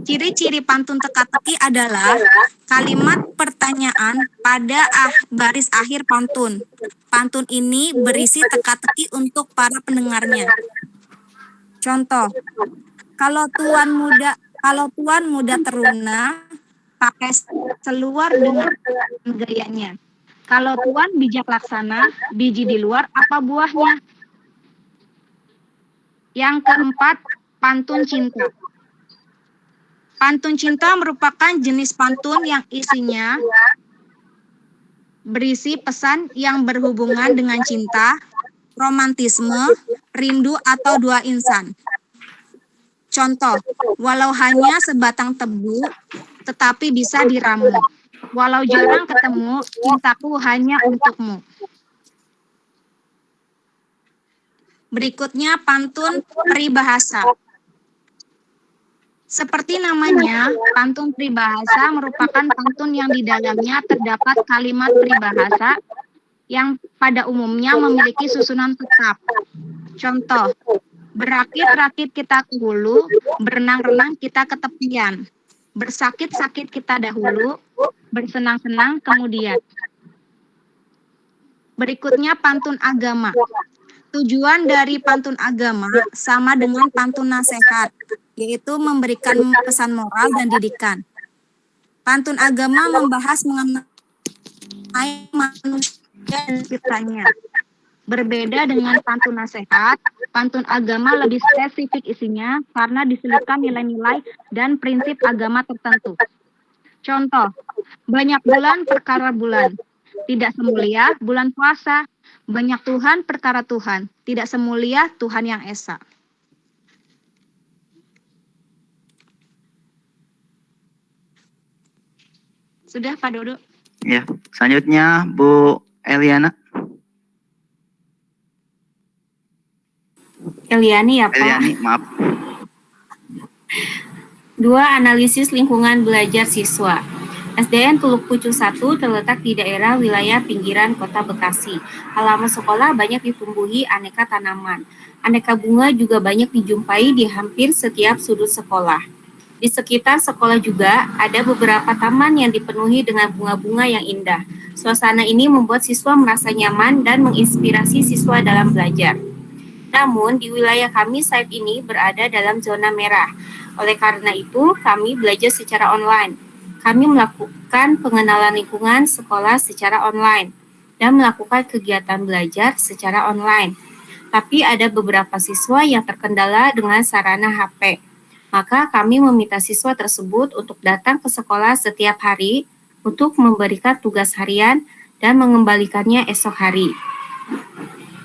Ciri-ciri pantun teka-teki adalah kalimat pertanyaan pada baris akhir pantun. Pantun ini berisi teka-teki untuk para pendengarnya. Contoh, kalau tuan muda teruna, pakai seluar dengan gayanya. Kalau tuan bijak laksana, biji di luar, apa buahnya? Yang keempat, pantun cinta. Pantun cinta merupakan jenis pantun yang isinya berisi pesan yang berhubungan dengan cinta, romantisme, rindu atau dua insan. Contoh, walau hanya sebatang tebu, tetapi bisa diramu. Walau jarang ketemu, cintaku hanya untukmu. Berikutnya pantun peribahasa. Seperti namanya, pantun peribahasa merupakan pantun yang di dalamnya terdapat kalimat peribahasa yang pada umumnya memiliki susunan tetap. Contoh, berakit-rakit kita ke hulu, berenang-renang kita ke tepian. Bersakit-sakit kita dahulu, bersenang-senang kemudian. Berikutnya pantun agama. Tujuan dari pantun agama sama dengan pantun nasihat, yaitu memberikan pesan moral dan didikan. Pantun agama membahas mengenai manusia dan sekitarnya. Berbeda dengan pantun nasihat, pantun agama lebih spesifik isinya karena diselipkan nilai-nilai dan prinsip agama tertentu. Contoh, banyak bulan perkara bulan, tidak semulia bulan puasa. Banyak Tuhan perkara Tuhan, tidak semulia Tuhan yang esa. Sudah Pak Dodo? Ya, selanjutnya Bu Eliana. Eliani ya Pak. Eliani, maaf. 2. Analisis lingkungan belajar siswa. SDN Teluk Pucuk 1 terletak di daerah wilayah pinggiran Kota Bekasi. Halaman sekolah banyak ditumbuhi aneka tanaman. Aneka bunga juga banyak dijumpai di hampir setiap sudut sekolah. Di sekitar sekolah juga ada beberapa taman yang dipenuhi dengan bunga-bunga yang indah. Suasana ini membuat siswa merasa nyaman dan menginspirasi siswa dalam belajar. Namun, di wilayah kami saat ini berada dalam zona merah. Oleh karena itu, kami belajar secara online. Kami melakukan pengenalan lingkungan sekolah secara online dan melakukan kegiatan belajar secara online. Tapi ada beberapa siswa yang terkendala dengan sarana HP. Maka kami meminta siswa tersebut untuk datang ke sekolah setiap hari untuk memberikan tugas harian dan mengembalikannya esok hari.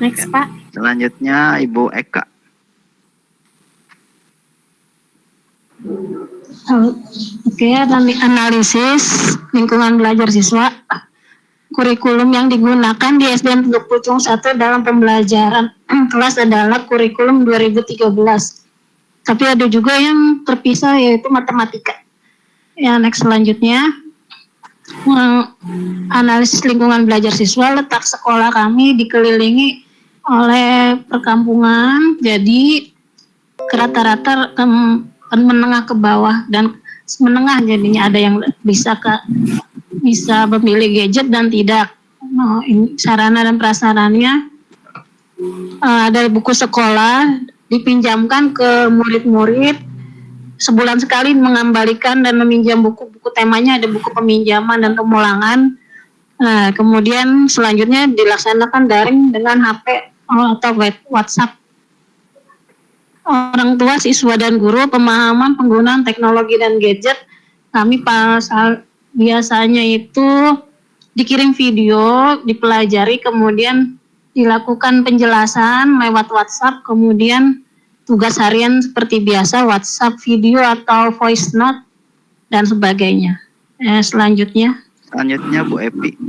Next, Pak. Selanjutnya Ibu Eka. Oke, analisis lingkungan belajar siswa. Kurikulum yang digunakan di SDN Teluk Pucuk 1 dalam pembelajaran kelas adalah kurikulum 2013. Tapi ada juga yang terpisah yaitu matematika. Ya, next selanjutnya. Analisis lingkungan belajar siswa. Letak sekolah kami dikelilingi oleh perkampungan, jadi rata-rata menengah ke bawah dan menengah, jadinya ada yang bisa memilih gadget dan tidak. Sarana dan prasarannya ada buku sekolah dipinjamkan ke murid-murid sebulan sekali, mengembalikan dan meminjam buku-buku temanya, ada buku peminjaman dan pemulangan. Nah, kemudian selanjutnya dilaksanakan daring dengan HP atau WhatsApp. Orang tua, siswa, dan guru pemahaman penggunaan teknologi dan gadget. Kami biasanya itu dikirim video, dipelajari, kemudian dilakukan penjelasan lewat WhatsApp, kemudian tugas harian seperti biasa, WhatsApp, video atau voice note, dan sebagainya. Selanjutnya Bu Epi.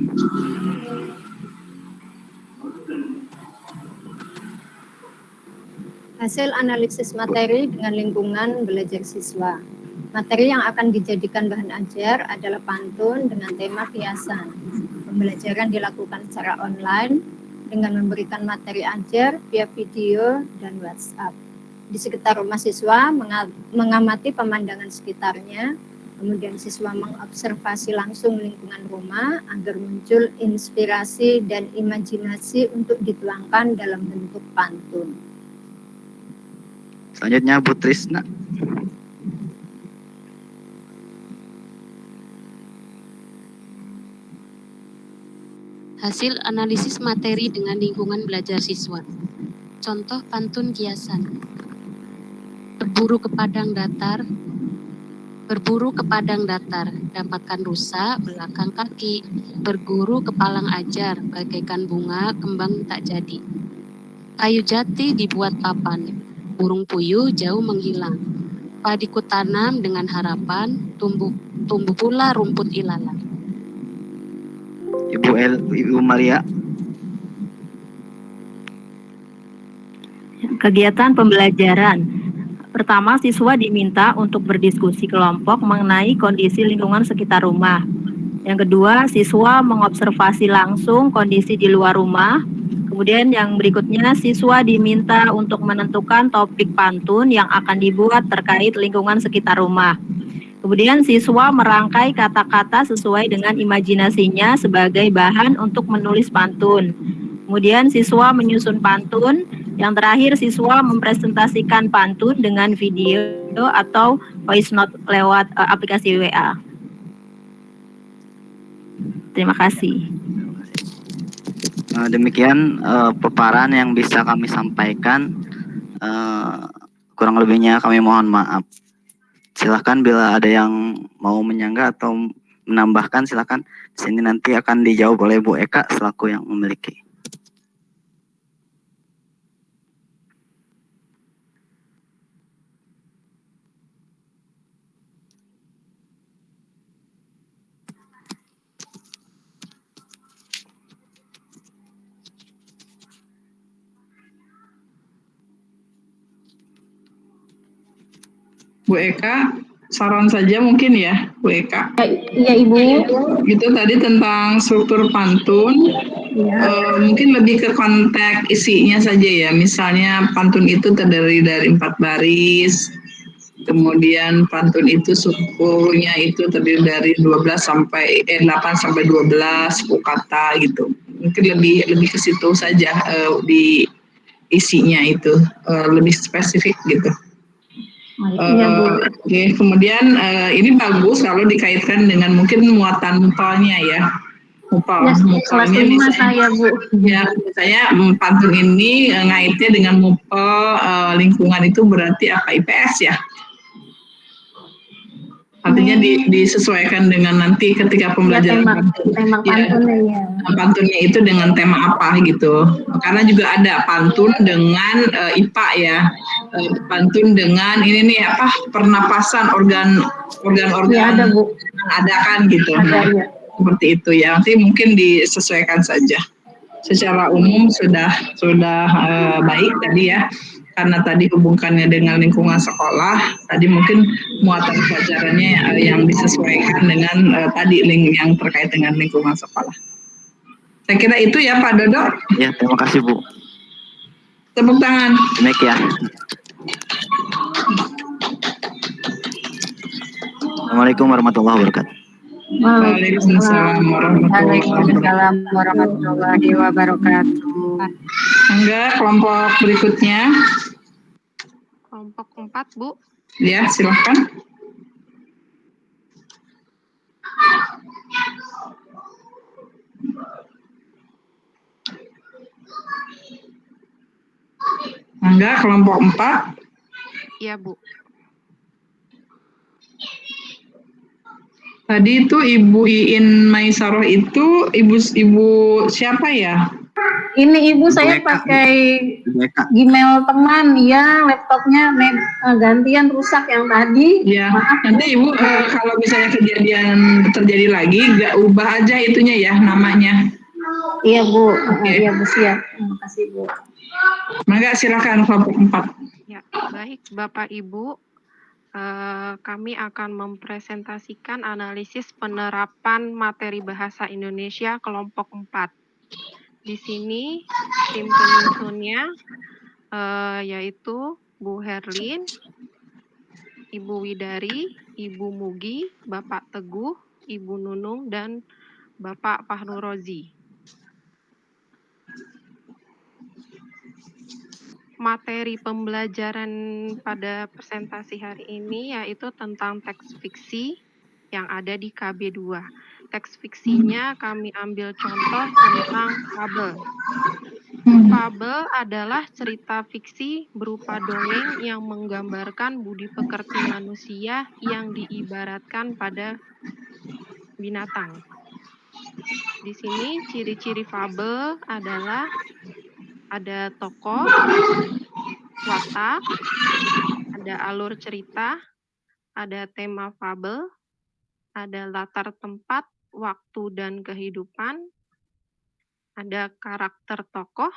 Hasil analisis materi dengan lingkungan belajar siswa. Materi yang akan dijadikan bahan ajar adalah pantun dengan tema kiasan. Pembelajaran dilakukan secara online dengan memberikan materi ajar via video dan WhatsApp. Di sekitar rumah siswa mengamati pemandangan sekitarnya, kemudian siswa mengobservasi langsung lingkungan rumah agar muncul inspirasi dan imajinasi untuk dituangkan dalam bentuk pantun. Selanjutnya Bu Trisna. Hasil analisis materi dengan lingkungan belajar siswa. Contoh pantun kiasan. Berburu ke padang datar, dapatkan rusa belakang kaki. Berguru ke palang ajar, bagaikan bunga kembang tak jadi. Kayu jati dibuat papan, burung puyuh jauh menghilang. Padiku tanam dengan harapan, tumbuh pula rumput ilalang. Ibu Maria. Kegiatan pembelajaran. Pertama, siswa diminta untuk berdiskusi kelompok mengenai kondisi lingkungan sekitar rumah. Yang kedua, siswa mengobservasi langsung kondisi di luar rumah. Kemudian yang berikutnya, siswa diminta untuk menentukan topik pantun yang akan dibuat terkait lingkungan sekitar rumah. Kemudian siswa merangkai kata-kata sesuai dengan imajinasinya sebagai bahan untuk menulis pantun. Kemudian siswa menyusun pantun. Yang terakhir, siswa mempresentasikan pantun dengan video atau voice note lewat aplikasi WA. Terima kasih. Demikian paparan yang bisa kami sampaikan. Kurang lebihnya kami mohon maaf. Silahkan bila ada yang mau menyanggah atau menambahkan, silahkan. Di sini nanti akan dijawab oleh Bu Eka selaku yang memiliki. Bu Eka, saran saja mungkin ya, Bu Eka. Iya Ibu. Itu tadi tentang struktur pantun, mungkin lebih ke konteks isinya saja ya. Misalnya pantun itu terdiri dari 4 baris, kemudian pantun itu sukunya itu terdiri dari 8 sampai 12 suku kata gitu. Mungkin lebih ke situ saja di isinya itu, lebih spesifik gitu. Oke, kemudian ini bagus kalau dikaitkan dengan mungkin muatan mupalnya ya. Mupalnya misalnya, ya, misalnya pantun ini ngaitnya dengan mupal lingkungan itu berarti apa, IPS ya? Artinya disesuaikan dengan nanti ketika pembelajaran tema pantunnya ya. Pantunnya itu dengan tema apa gitu. Karena juga ada pantun dengan IPA ya. Pantun dengan ini nih apa, pernapasan organ Ya, ada Bu. ada kan gitu. Ada, ya. Seperti itu ya. Nanti mungkin disesuaikan saja. Secara umum sudah baik tadi ya. Karena tadi hubungkannya dengan lingkungan sekolah, tadi mungkin muatan pelajarannya yang disesuaikan dengan tadi link yang terkait dengan lingkungan sekolah. Saya kira itu ya Pak Dodo. Ya, terima kasih Bu. Tepuk tangan. Demikian. Assalamualaikum warahmatullahi wabarakatuh. Waalaikumsalam warahmatullahi wabarakatuh. Enggak, kelompok berikutnya. Kelompok 4, Bu. Ya, silakan. Enggak, kelompok 4. Iya, Bu. Tadi itu Ibu Iin Maisaroh itu ibu siapa ya? Ini Ibu saya pakai Gmail teman ya, laptopnya gantian rusak yang tadi. Ya, nanti Ibu kalau misalnya kejadian terjadi lagi, nggak ubah aja itunya ya namanya. Iya Bu, iya Bu, siap. Terima kasih Bu. Maka silakan kelompok 4. Ya, baik Bapak Ibu. Kami akan mempresentasikan analisis penerapan materi bahasa Indonesia kelompok 4. Di sini tim penyusunnya yaitu Bu Herlin, Ibu Widari, Ibu Mugi, Bapak Teguh, Ibu Nunung, dan Bapak Fahru Rozi. Materi pembelajaran pada presentasi hari ini yaitu tentang teks fiksi yang ada di KB2. teks fiksinya kami ambil contoh tentang fabel. Fabel adalah cerita fiksi berupa dongeng yang menggambarkan budi pekerti manusia yang diibaratkan pada binatang. Di sini ciri-ciri fabel adalah ada tokoh, watak, ada alur cerita, ada tema fabel, ada latar tempat, waktu, dan kehidupan, ada karakter tokoh,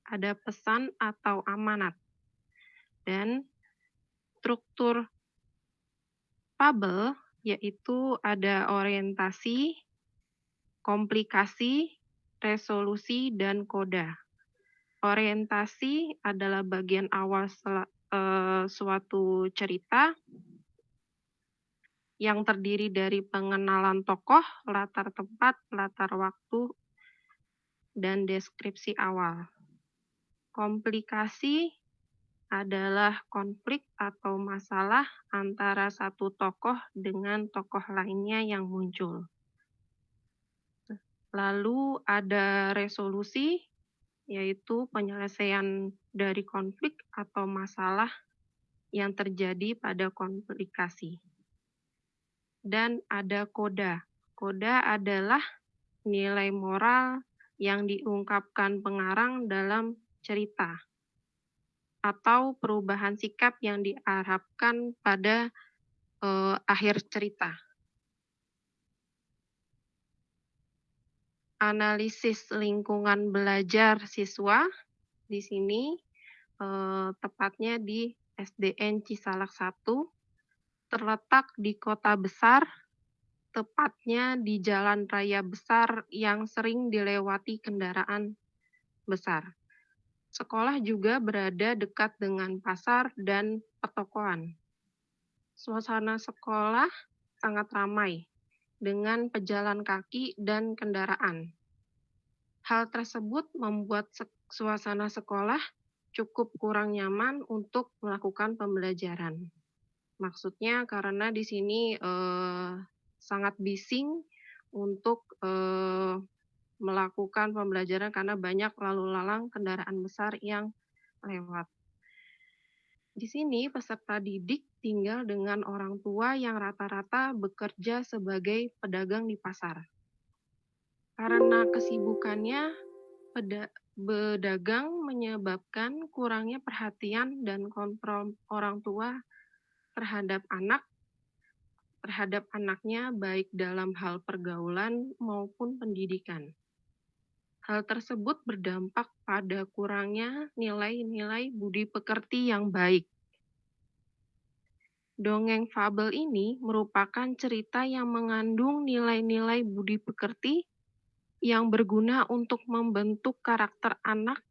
ada pesan atau amanat, dan struktur fabel yaitu ada orientasi, komplikasi, resolusi, dan koda. Orientasi adalah bagian awal suatu cerita yang terdiri dari pengenalan tokoh, latar tempat, latar waktu, dan deskripsi awal. Komplikasi adalah konflik atau masalah antara satu tokoh dengan tokoh lainnya yang muncul. Lalu ada resolusi, yaitu penyelesaian dari konflik atau masalah yang terjadi pada komplikasi. Dan ada koda. Koda adalah nilai moral yang diungkapkan pengarang dalam cerita atau perubahan sikap yang diharapkan pada akhir cerita. Analisis lingkungan belajar siswa di sini tepatnya di SDN Cisalak 1, terletak di kota besar, tepatnya di jalan raya besar yang sering dilewati kendaraan besar. Sekolah juga berada dekat dengan pasar dan pertokoan. Suasana sekolah sangat ramai dengan pejalan kaki dan kendaraan. Hal tersebut membuat suasana sekolah cukup kurang nyaman untuk melakukan pembelajaran. Maksudnya karena di sini sangat bising untuk melakukan pembelajaran karena banyak lalu lalang kendaraan besar yang lewat. Di sini peserta didik tinggal dengan orang tua yang rata-rata bekerja sebagai pedagang di pasar. Karena kesibukannya, pedagang menyebabkan kurangnya perhatian dan kontrol orang tua terhadap anaknya baik dalam hal pergaulan maupun pendidikan. Hal tersebut berdampak pada kurangnya nilai-nilai budi pekerti yang baik. Dongeng fabel ini merupakan cerita yang mengandung nilai-nilai budi pekerti yang berguna untuk membentuk karakter anak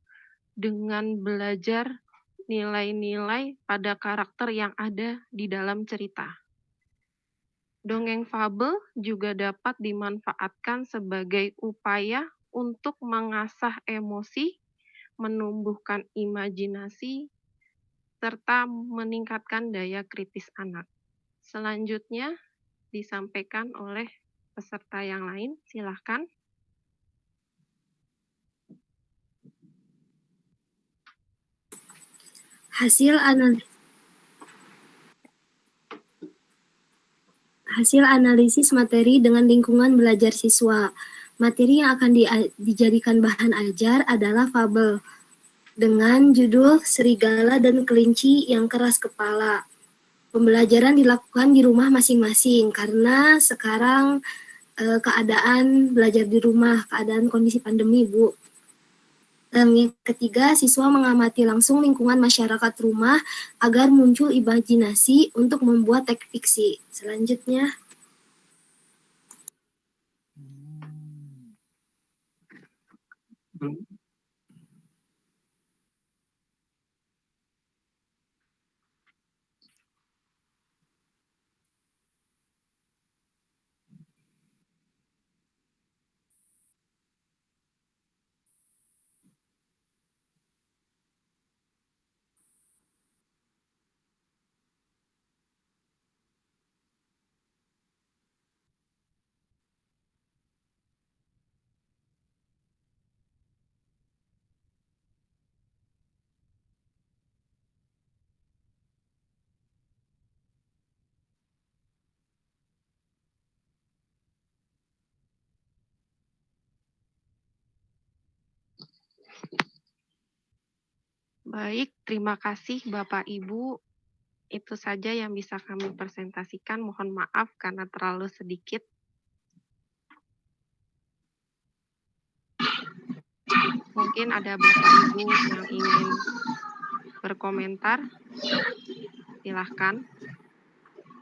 dengan belajar nilai-nilai pada karakter yang ada di dalam cerita. Dongeng fabel juga dapat dimanfaatkan sebagai upaya untuk mengasah emosi, menumbuhkan imajinasi, serta meningkatkan daya kritis anak. Selanjutnya disampaikan oleh peserta yang lain, silakan. Hasil analisis materi dengan lingkungan belajar siswa. Materi yang akan dijadikan bahan ajar adalah fabel dengan judul Serigala dan Kelinci yang Keras Kepala. Pembelajaran dilakukan di rumah masing-masing karena sekarang keadaan belajar di rumah, keadaan kondisi pandemi, Bu. Yang ketiga, siswa mengamati langsung lingkungan masyarakat rumah agar muncul imajinasi untuk membuat teks fiksi. Selanjutnya. Baik, terima kasih Bapak Ibu. Itu saja yang bisa kami presentasikan. Mohon maaf karena terlalu sedikit. Mungkin ada Bapak Ibu yang ingin berkomentar. Silahkan.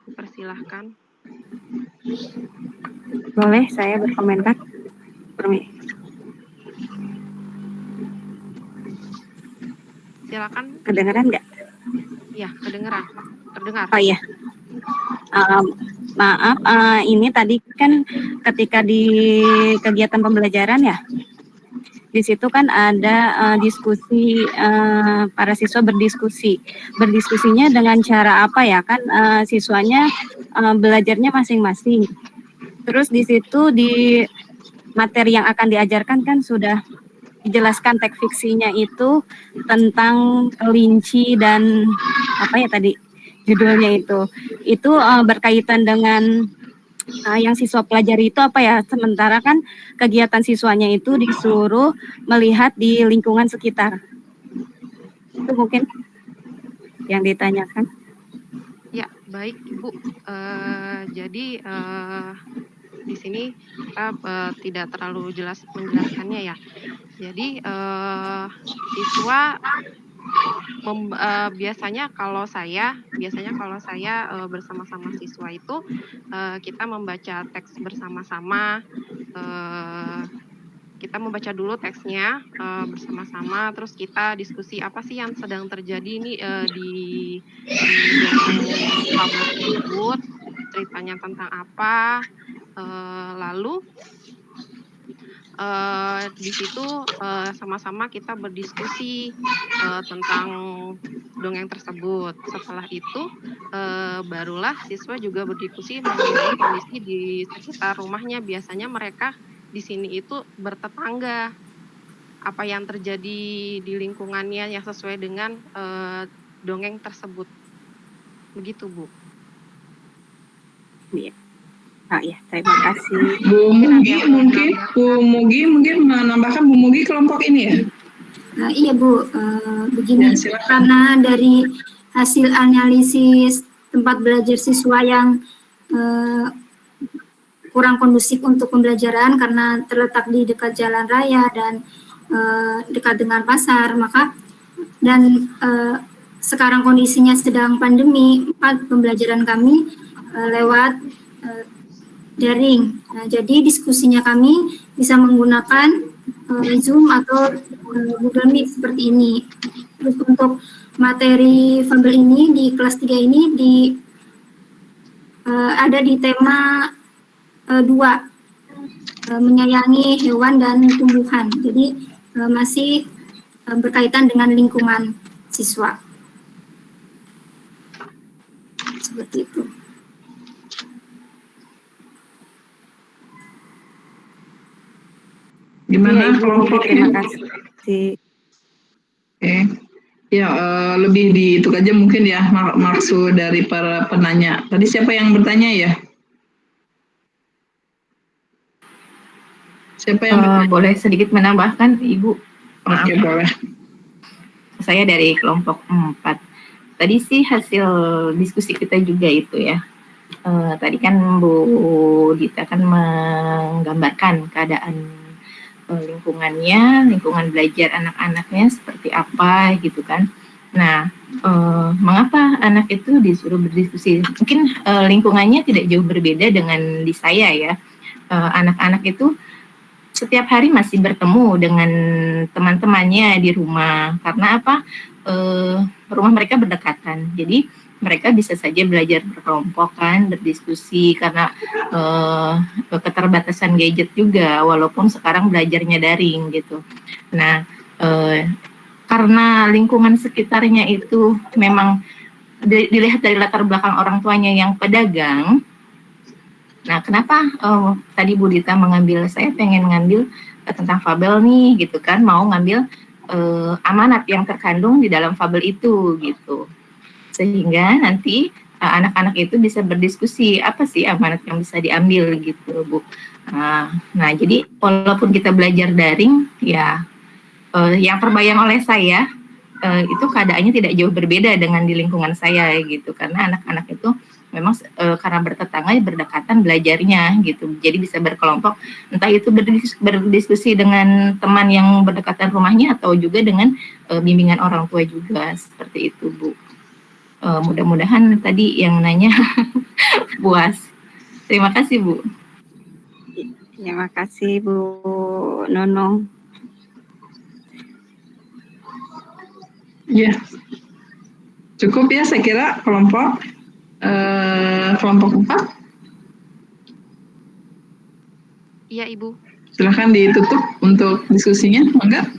Dipersilahkan. Boleh saya berkomentar? Silakan. Kedengeran nggak? Ya, kedengeran. Terdengar. Oh iya. Maaf, ini tadi kan ketika di kegiatan pembelajaran ya, di situ kan ada diskusi, para siswa berdiskusinya dengan cara apa ya, kan siswanya belajarnya masing-masing. Terus di situ di materi yang akan diajarkan kan sudah dijelaskan teks fiksinya itu tentang kelinci dan apa ya tadi judulnya itu berkaitan dengan yang siswa pelajari itu apa ya, sementara kan kegiatan siswanya itu disuruh melihat di lingkungan sekitar. Itu mungkin yang ditanyakan. Ya, baik Ibu. Jadi di sini kita tidak terlalu jelas menjelaskannya ya. Jadi siswa biasanya kalau saya bersama-sama siswa itu kita membaca teks bersama-sama. Kita membaca dulu teksnya bersama-sama, terus kita diskusi apa sih yang sedang terjadi nih di fabel tersebut, ceritanya tentang apa, lalu di situ sama-sama kita berdiskusi tentang dongeng tersebut. Setelah itu barulah siswa juga berdiskusi mengenai kondisi di sekitar rumahnya. Biasanya mereka di sini itu bertetangga, apa yang terjadi di lingkungannya yang sesuai dengan dongeng tersebut. Begitu, Bu. Iya. Oh ya, terima kasih. Bu Mugi mungkin menambahkan, Bu Mugi kelompok ini ya? Iya Bu, begini, karena dari hasil analisis tempat belajar siswa yang kurang kondusif untuk pembelajaran karena terletak di dekat jalan raya dan dekat dengan pasar, maka dan sekarang kondisinya sedang pandemi, pembelajaran kami lewat daring. Nah, jadi diskusinya kami bisa menggunakan Zoom atau Google Meet seperti ini. Terus untuk materi fabel ini di kelas 3 ini ada di tema 2, menyayangi hewan dan tumbuhan. Jadi masih berkaitan dengan lingkungan siswa. Seperti itu. Gimana ya, kelompok ini? Terima kasih. Oke. Ya, lebih di itu aja mungkin ya maksud dari para penanya. Tadi siapa yang bertanya ya? Siapa yang bertanya? Boleh sedikit menambahkan, Ibu? Maaf. Oke, boleh. Saya dari kelompok 4. Tadi sih hasil diskusi kita juga itu ya. Tadi kan Bu Dita kan menggambarkan keadaan lingkungan belajar anak-anaknya seperti apa gitu kan. Nah, mengapa anak itu disuruh berdiskusi? Mungkin lingkungannya tidak jauh berbeda dengan di saya ya. Anak-anak itu setiap hari masih bertemu dengan teman-temannya di rumah. Karena apa? Rumah mereka berdekatan. Jadi mereka bisa saja belajar berkelompok kan, berdiskusi karena keterbatasan gadget juga, walaupun sekarang belajarnya daring gitu. Nah, karena lingkungan sekitarnya itu memang dilihat dari latar belakang orang tuanya yang pedagang. Nah, kenapa tadi Bu Dita mengambil, saya pengen ngambil tentang fabel nih gitu kan, mau ngambil amanat yang terkandung di dalam fabel itu gitu. Sehingga nanti anak-anak itu bisa berdiskusi apa sih amanat yang bisa diambil gitu, Bu. Nah, jadi walaupun kita belajar daring, ya yang terbayang oleh saya itu keadaannya tidak jauh berbeda dengan di lingkungan saya gitu, karena anak-anak itu memang karena bertetangga berdekatan belajarnya gitu, jadi bisa berkelompok, entah itu berdiskusi dengan teman yang berdekatan rumahnya atau juga dengan bimbingan orang tua juga, seperti itu Bu. Mudah-mudahan tadi yang nanya puas. Terima kasih Bu. Terima kasih Bu Nunung. Ya, cukup ya saya kira kelompok 4. Iya Ibu. Silahkan ditutup untuk diskusinya, enggak?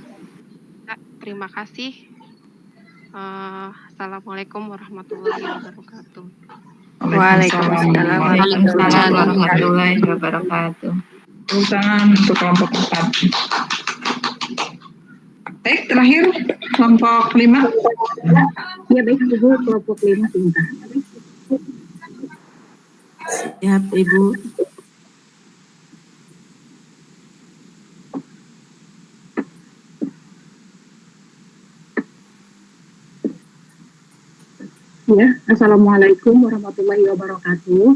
Terima kasih. Assalamualaikum warahmatullahi wabarakatuh. Waalaikumsalam warahmatullahi wabarakatuh. Tepuk tangan untuk kelompok 4. Baik, terakhir kelompok 5. Ya baik Ibu, kelompok 5 sebentar. Siap Ibu. Ya, Assalamualaikum warahmatullahi wabarakatuh.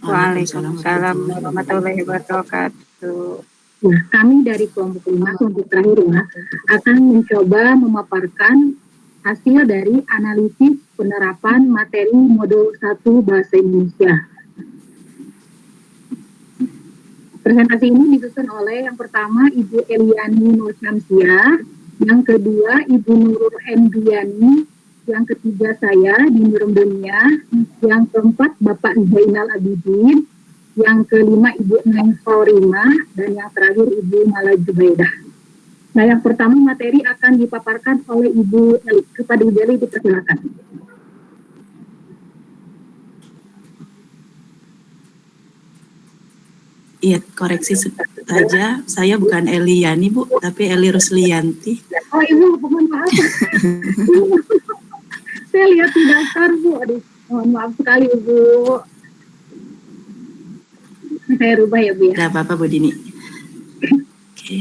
Waalaikumsalam warahmatullahi wabarakatuh. Nah, kami dari kelompok 5, kelompok terakhir ya, akan mencoba memaparkan hasil dari analisis penerapan materi modul 1 Bahasa Indonesia. Presentasi ini disusun oleh yang pertama Ibu Eliani Nur Syamsiah, yang kedua Ibu Nurul Endiani, yang ketiga saya di Nurul Dunia, yang keempat Bapak Zainal Abidin, yang kelima Ibu Neng Faurima, dan yang terakhir Ibu Mala Jubaidah. Nah, yang pertama materi akan dipaparkan oleh Ibu Eli. Kepada Ibu Eli dipersilakan. Iya, koreksi saja, saya bukan Eliani Bu, tapi Eli Ruslianti. Oh Ibu, mohon maaf. Saya lihat di daftar Bu, aduh, mohon maaf sekali Ibu. Saya rubah ya Bu ya. Tidak apa-apa Bu Dini. Oke.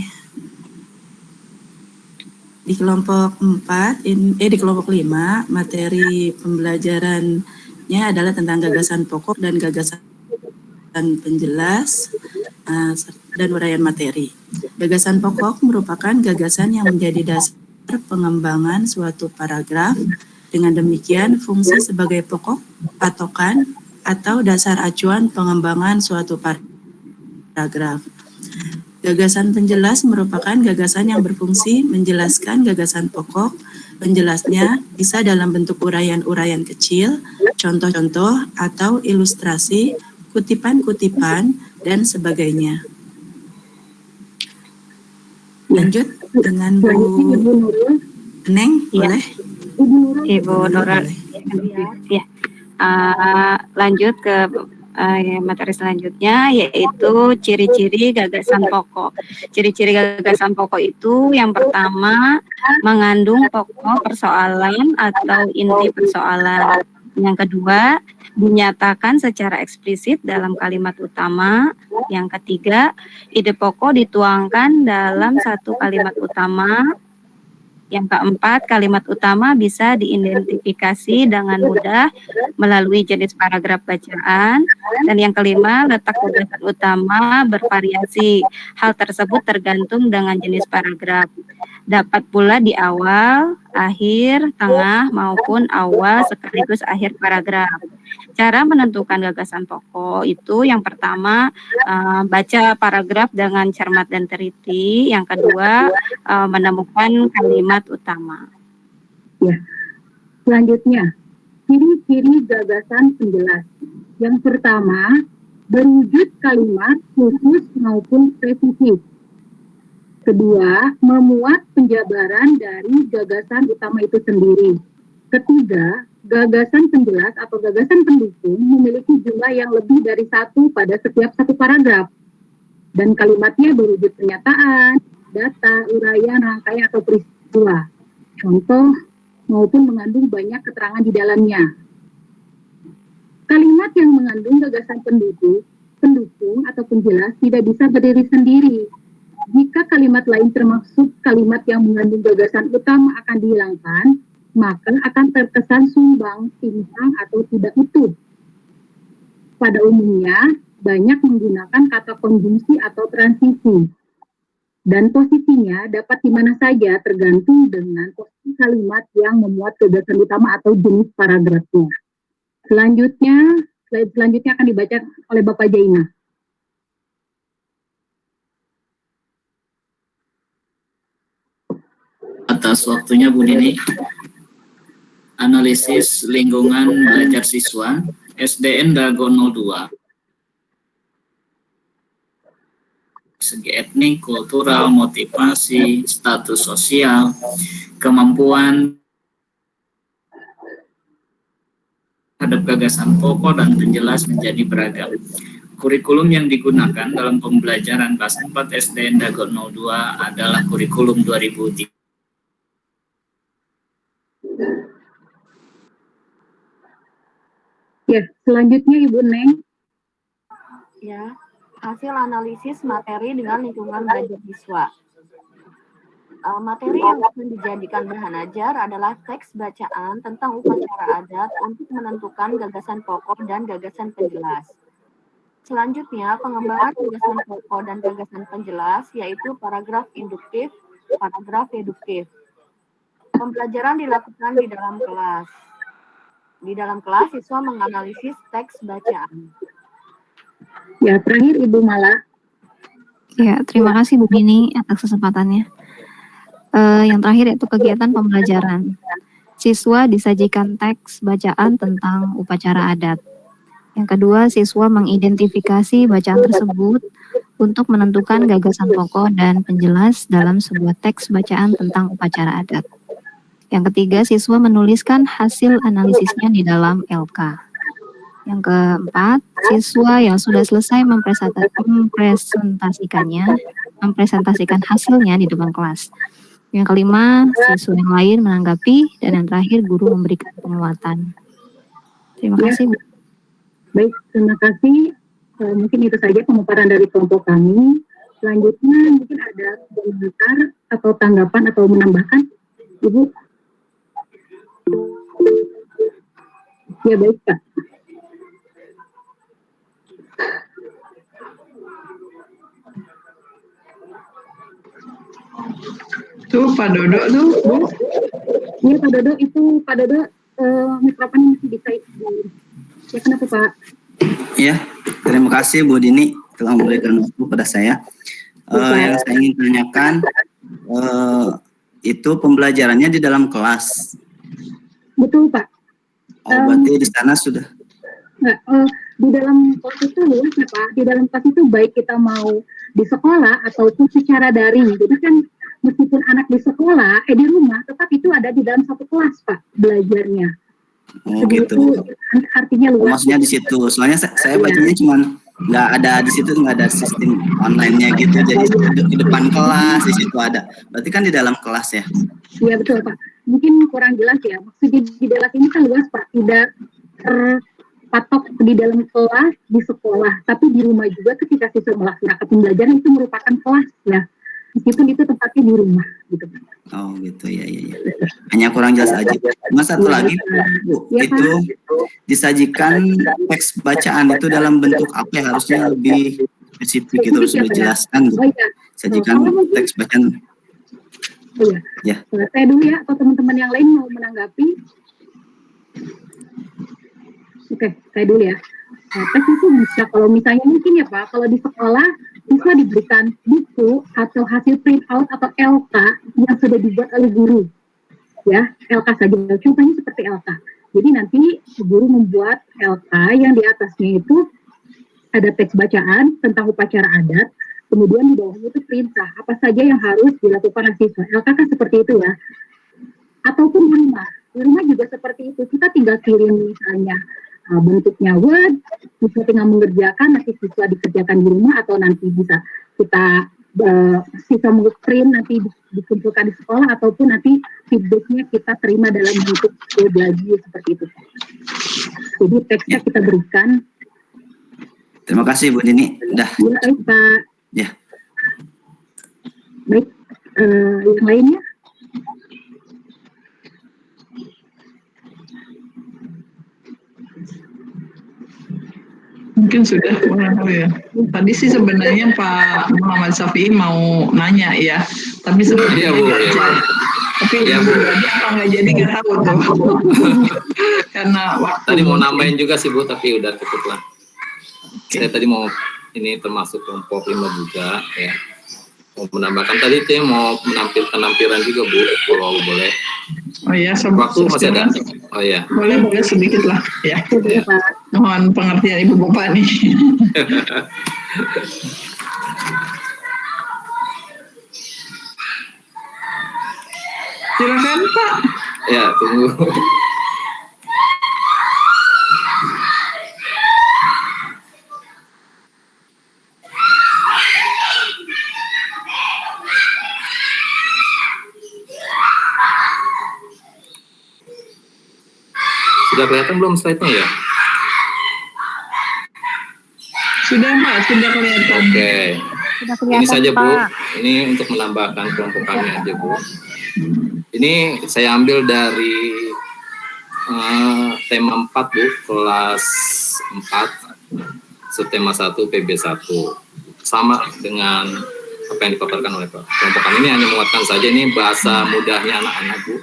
Di kelompok 4, di kelompok 5, materi pembelajarannya adalah tentang gagasan pokok dan gagasan penjelas dan uraian materi. Gagasan pokok merupakan gagasan yang menjadi dasar pengembangan suatu paragraf. Dengan demikian, fungsi sebagai pokok, patokan, atau dasar acuan pengembangan suatu paragraf. Gagasan penjelas merupakan gagasan yang berfungsi menjelaskan gagasan pokok. Penjelasnya bisa dalam bentuk uraian-uraian kecil, contoh-contoh, atau ilustrasi, kutipan-kutipan, dan sebagainya. Lanjut dengan Bu Neng, boleh? Ibu Nurul. Ya. Lanjut ke materi selanjutnya, yaitu ciri-ciri gagasan pokok. Ciri-ciri gagasan pokok itu yang pertama mengandung pokok persoalan atau inti persoalan. Yang kedua, dinyatakan secara eksplisit dalam kalimat utama. Yang ketiga, ide pokok dituangkan dalam satu kalimat utama. Yang keempat, kalimat utama bisa diidentifikasi dengan mudah melalui jenis paragraf bacaan. Dan yang kelima, letak gagasan utama bervariasi. Hal tersebut tergantung dengan jenis paragraf. Dapat pula di awal, akhir, tengah, maupun awal sekaligus akhir paragraf. Cara menentukan gagasan pokok itu yang pertama, baca paragraf dengan cermat dan teliti. Yang kedua, menemukan kalimat utama. Ya. Selanjutnya, ciri-ciri gagasan penjelas. Yang pertama, berwujud kalimat khusus maupun spesifik. Kedua, memuat penjabaran dari gagasan utama itu sendiri. Ketiga, gagasan penjelas atau gagasan pendukung memiliki jumlah yang lebih dari satu pada setiap satu paragraf. Dan kalimatnya berwujud pernyataan, data, uraian, rangkaian, atau peristiwa. Contoh, maupun mengandung banyak keterangan di dalamnya. Kalimat yang mengandung gagasan pendukung atau penjelas tidak bisa berdiri sendiri. Jika kalimat lain termasuk kalimat yang mengandung gagasan utama akan dihilangkan, maka akan terkesan sumbang, timpang, atau tidak utuh. Pada umumnya, banyak menggunakan kata konjungsi atau transisi. Dan posisinya dapat di mana saja tergantung dengan posisi kalimat yang memuat gagasan utama atau jenis paragrafnya. Selanjutnya, slide selanjutnya akan dibaca oleh Bapak Jaina. Atas waktunya Bu Nini. Analisis lingkungan belajar siswa SDN Dago 02. Segi etnik, kultural, motivasi, status sosial, kemampuan terhadap gagasan pokok dan penjelas menjadi beragam. Kurikulum yang digunakan dalam pembelajaran kelas 4 SDN Dago 02 adalah kurikulum 2003. Ya, selanjutnya Ibu Neng. Ya, hasil analisis materi dengan lingkungan belajar siswa. Materi yang akan dijadikan bahan ajar adalah teks bacaan tentang upacara adat untuk menentukan gagasan pokok dan gagasan penjelas. Selanjutnya, pengembangan gagasan pokok dan gagasan penjelas, yaitu paragraf induktif, paragraf deduktif. Pembelajaran dilakukan di dalam kelas. Di dalam kelas, siswa menganalisis teks bacaan. Ya, terakhir Ibu Mala. Ya, terima kasih Bu Bini atas kesempatannya. Yang terakhir yaitu kegiatan pembelajaran. Siswa disajikan teks bacaan tentang upacara adat. Yang kedua, siswa mengidentifikasi bacaan tersebut untuk menentukan gagasan pokok dan penjelas dalam sebuah teks bacaan tentang upacara adat. Yang ketiga, siswa menuliskan hasil analisisnya di dalam LK. Yang keempat, siswa yang sudah selesai mempresentasikan hasilnya di depan kelas. Yang kelima, siswa yang lain menanggapi, dan yang terakhir, guru memberikan penguatan. Terima kasih, Bu. Baik, terima kasih. Mungkin itu saja pemaparan dari kelompok kami. Selanjutnya mungkin ada komentar atau tanggapan atau menambahkan, Ibu. Ya, baik, Pak. Tuh Pak Dodo tuh, Bu. Iya Pak Dodo, itu Pak Dodo mikrofonnya masih bisa. Ya, kenapa Pak? Ya, terima kasih Bu Dini telah memberikan waktu pada saya. Yang saya ingin tanyakan, itu pembelajarannya di dalam kelas. Betul Pak. Berarti di sana sudah. Enggak, di dalam kelas itu luas ya Pak. Di dalam kelas itu baik kita mau di sekolah ataupun secara daring. Jadi kan meskipun anak di sekolah, di rumah, tetap itu ada di dalam satu kelas Pak belajarnya. Oh gitu. Artinya luas. Maksudnya di situ. Soalnya saya bacanya cuma nggak ada di situ, nggak ada sistem online-nya gitu. Jadi di depan kelas di situ ada. Berarti kan di dalam kelas ya? Iya betul Pak. Mungkin kurang jelas ya. Maksudnya di dalam ini kan luas Pak. Tidak terpatok di dalam kelas di sekolah, tapi di rumah juga ketika siswa melaksanakan pembelajaran itu merupakan kelas ya. Meskipun itu tempatnya di rumah gitu Pak. Oh gitu ya. Hanya kurang jelas aja. Cuma satu lagi Bu, ya, itu disajikan teks bacaan itu dalam bentuk apa ya, harusnya lebih spesifik itu harus dijelaskan gitu. Sajikan teks bacaan. Oh, iya. Ya. Saya dulu ya, atau teman-teman yang lain mau menanggapi? Oke, saya dulu ya. Teks itu bisa kalau misalnya mungkin ya Pak, kalau di sekolah siswa diberikan buku atau hasil print out atau LK yang sudah dibuat oleh guru. Ya, LK saja. Contohnya seperti LK. Jadi nanti guru membuat LK yang di atasnya itu ada teks bacaan tentang upacara adat, kemudian di bawahnya itu perintah apa saja yang harus dilakukan oleh siswa. LK kan seperti itu ya. Ataupun di rumah. Di rumah juga seperti itu. Kita tinggal kirim misalnya bentuknya Word, siswa tinggal mengerjakan, nanti siswa dikerjakan di rumah, atau nanti bisa kita siswa print nanti dikumpulkan di sekolah, ataupun nanti feedbacknya kita terima dalam bentuk lagi seperti itu. Jadi teksnya kita berikan. Terima kasih Bu Dini. Dah. Ya, Pak. Ya. Baik, yang lainnya? Mungkin sudah ya. Tadi sih sebenarnya Pak Muhammad Syafi'i mau nanya ya, tapi sebenarnya Iya, Bu. tapi Iya, Bu. apa nggak jadi nggak tahu tuh. Karena waktu. Tadi mau nambahin juga sih Bu, tapi udah cukup lah. Saya tadi mau ini termasuk kelompok 5 juga ya. Mau menambahkan tadi saya mau menampilkan tampilan juga Bu, kalau boleh. Oh ya, waktu masih ada. Oh ya. Boleh sedikit lah ya. Ya. Mohon pengertian Ibu Bapak nih. Silakan Pak. Ya, tunggu. Sudah kelihatan belum slide-nya ya? Sudah Pak, sudah kelihatan. Oke. Sudah Ini saja Bu, Pak. ini untuk menambahkan kelompok kami aja Bu. Ini saya ambil dari tema 4 Bu, kelas 4, subtema 1 PB1. Sama dengan apa yang dipaparkan oleh Pak. Kelompok kami ini hanya menguatkan saja ini bahasa mudahnya anak-anak Bu.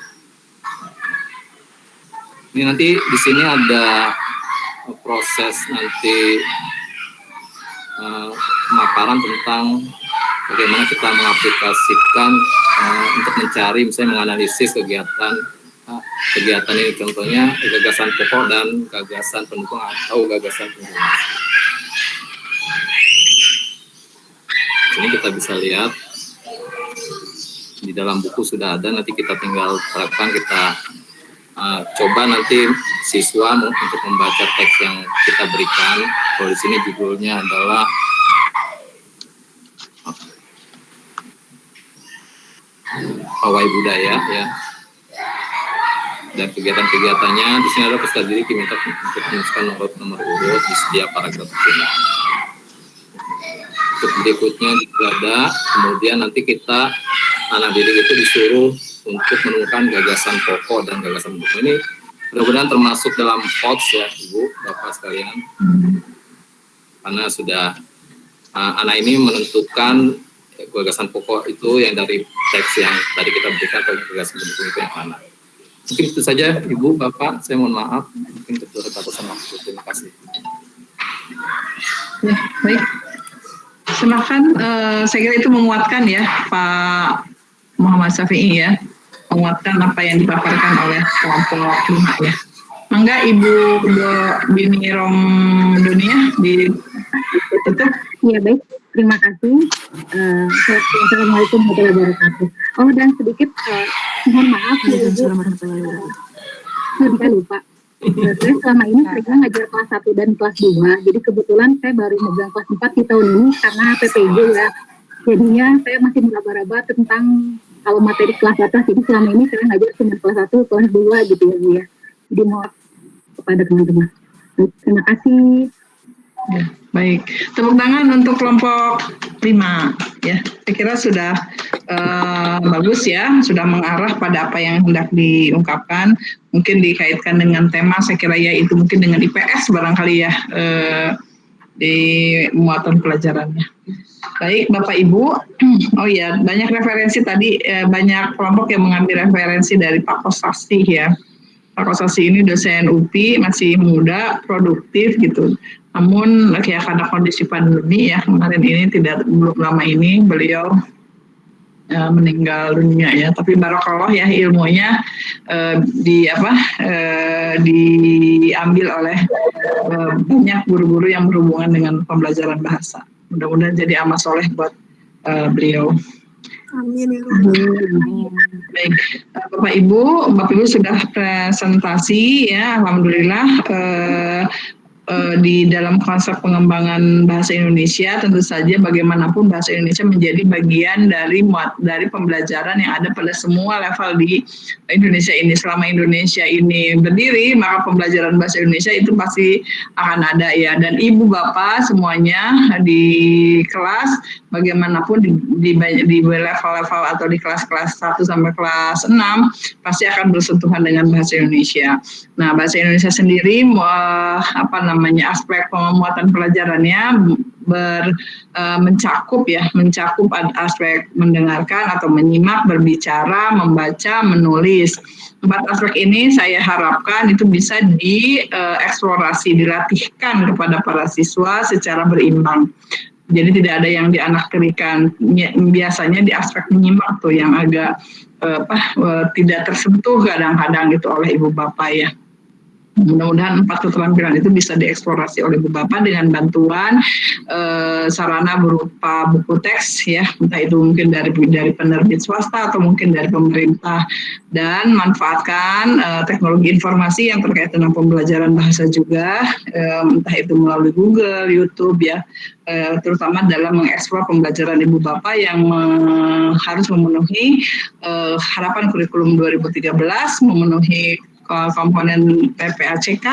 Ini nanti di sini ada proses nanti pemaparan tentang bagaimana kita mengaplikasikan untuk mencari misalnya menganalisis kegiatan ini, contohnya gagasan pokok dan gagasan pendukung atau gagasan pendukung. Ini kita bisa lihat di dalam buku sudah ada, nanti kita tinggal terapkan, kita coba nanti siswa untuk membaca teks yang kita berikan. Kalau di sini judulnya adalah pawai budaya ya. Dan kegiatan-kegiatannya di sini ada peserta didik diminta untuk menuliskan nomor urut di setiap paragraf ini. Untuk berikutnya juga ada, kemudian nanti kita anak didik itu disuruh untuk menemukan gagasan pokok dan gagasan pendukung. Ini mudah-mudahan termasuk dalam POTS ya Ibu, Bapak sekalian. Karena sudah anak ini menentukan gagasan pokok itu yang dari teks yang tadi kita berikan, atau gagasan pendukung itu yang mana. Mungkin itu saja Ibu, Bapak, saya mohon maaf. Mungkin keterbatasan waktu. Terima kasih. Ya, baik. Silakan, saya kira itu menguatkan ya Pak Muhammad Syafi'i ya, menguatkan apa yang dipaparkan oleh kelompok 5 ya. Mangga Ibu Bini Romdonia ditutup. Ya baik, terima kasih. Assalamualaikum warahmatullahi wabarakatuh. Oh dan sedikit mohon maaf saya lupa. Saya selama ini saya ngajar kelas 1 dan kelas 2, jadi kebetulan saya baru megang kelas 4 di tahun ini karena PPJ ya. Jadinya saya masih meraba-raba tentang kalau materi kelas atas, jadi selama ini saya ngajar cuma kelas 1, kelas 2 gitu ya Bu ya. Jadi mohon kepada teman-teman. Terima kasih. Ya, baik, tepuk tangan untuk kelompok 5 ya. Saya kira sudah bagus ya, sudah mengarah pada apa yang hendak diungkapkan. Mungkin dikaitkan dengan tema, saya kira ya itu mungkin dengan IPS barangkali ya di muatan pelajarannya. Baik Bapak Ibu, oh ya banyak referensi tadi, banyak kelompok yang mengambil referensi dari Pak Kostasi ya. Pak Kostasi ini dosen UPI, masih muda, produktif gitu. Namun ya karena kondisi pandemi ya kemarin ini belum lama ini beliau meninggal dunia ya. Tapi barokallah ya ilmunya diambil oleh banyak guru-guru yang berhubungan dengan pembelajaran bahasa. Mudah-mudahan jadi amal soleh buat beliau. Amin. Baik, Bapak Ibu sudah presentasi ya, alhamdulillah. di dalam konsep pengembangan bahasa Indonesia, tentu saja bagaimanapun bahasa Indonesia menjadi bagian dari pembelajaran yang ada pada semua level di Indonesia ini. Selama Indonesia ini berdiri, maka pembelajaran bahasa Indonesia itu pasti akan ada ya. Dan ibu bapak semuanya di kelas, bagaimanapun di level-level atau di kelas-kelas 1 sampai kelas 6 pasti akan bersentuhan dengan bahasa Indonesia. Nah, bahasa Indonesia sendiri aspek pemuatan pelajarannya mencakup aspek mendengarkan atau menyimak, berbicara, membaca, menulis. 4 aspek ini saya harapkan itu bisa dieksplorasi, dilatihkan kepada para siswa secara berimbang. Jadi tidak ada yang dianaktirikan. Biasanya di aspek menyimak tuh yang agak tidak tersentuh kadang-kadang gitu oleh ibu bapak ya. Mudah-mudahan 4 keterampilan itu bisa dieksplorasi oleh ibu bapak dengan bantuan sarana berupa buku teks ya, entah itu mungkin dari penerbit swasta atau mungkin dari pemerintah, dan manfaatkan teknologi informasi yang terkait dengan pembelajaran bahasa juga, entah itu melalui Google, YouTube ya, terutama dalam mengeksplor pembelajaran ibu bapak yang harus memenuhi harapan kurikulum 2013, memenuhi komponen PPACK.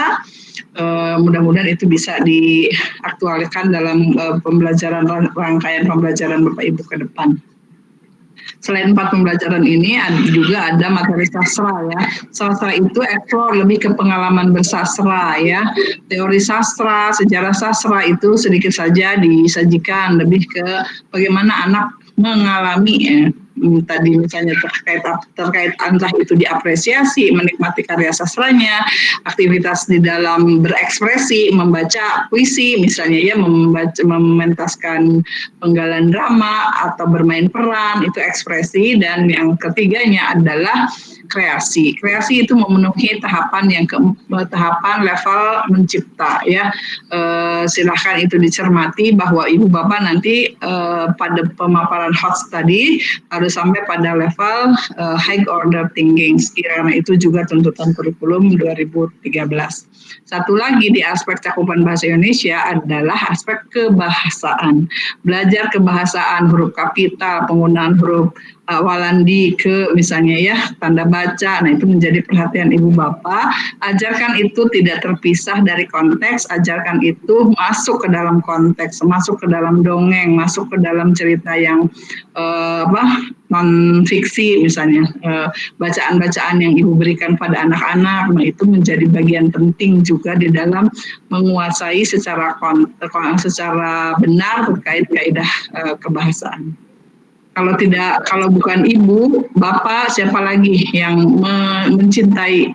Mudah-mudahan itu bisa diaktualkan dalam pembelajaran rangkaian pembelajaran Bapak Ibu ke depan. Selain 4 pembelajaran ini juga ada materi sastra ya. Sastra itu explore lebih ke pengalaman bersastra ya. Teori sastra, sejarah sastra itu sedikit saja disajikan, lebih ke bagaimana anak mengalami tadi misalnya terkait entah itu diapresiasi, menikmati karya sastranya, aktivitas di dalam berekspresi, membaca puisi misalnya ya, mementaskan penggalan drama atau bermain peran, itu ekspresi. Dan yang ketiganya adalah kreasi. Kreasi itu memenuhi tahapan level mencipta ya. Silahkan itu dicermati bahwa ibu bapak nanti pada pemaparan HOTS tadi harus sampai pada level high order thinking. Karena itu juga tuntutan kurikulum 2013. Satu lagi di aspek cakupan bahasa Indonesia adalah aspek kebahasaan. Belajar kebahasaan, huruf kapital, penggunaan huruf walandi ke misalnya ya, tanda baca. Nah, itu menjadi perhatian ibu bapak. Ajarkan itu tidak terpisah dari konteks, ajarkan itu masuk ke dalam konteks, masuk ke dalam dongeng, masuk ke dalam cerita yang non fiksi misalnya, bacaan-bacaan yang ibu berikan pada anak-anak. Nah, itu menjadi bagian penting juga di dalam menguasai secara benar terkait kaidah kebahasaan. Kalau bukan ibu, bapak, siapa lagi yang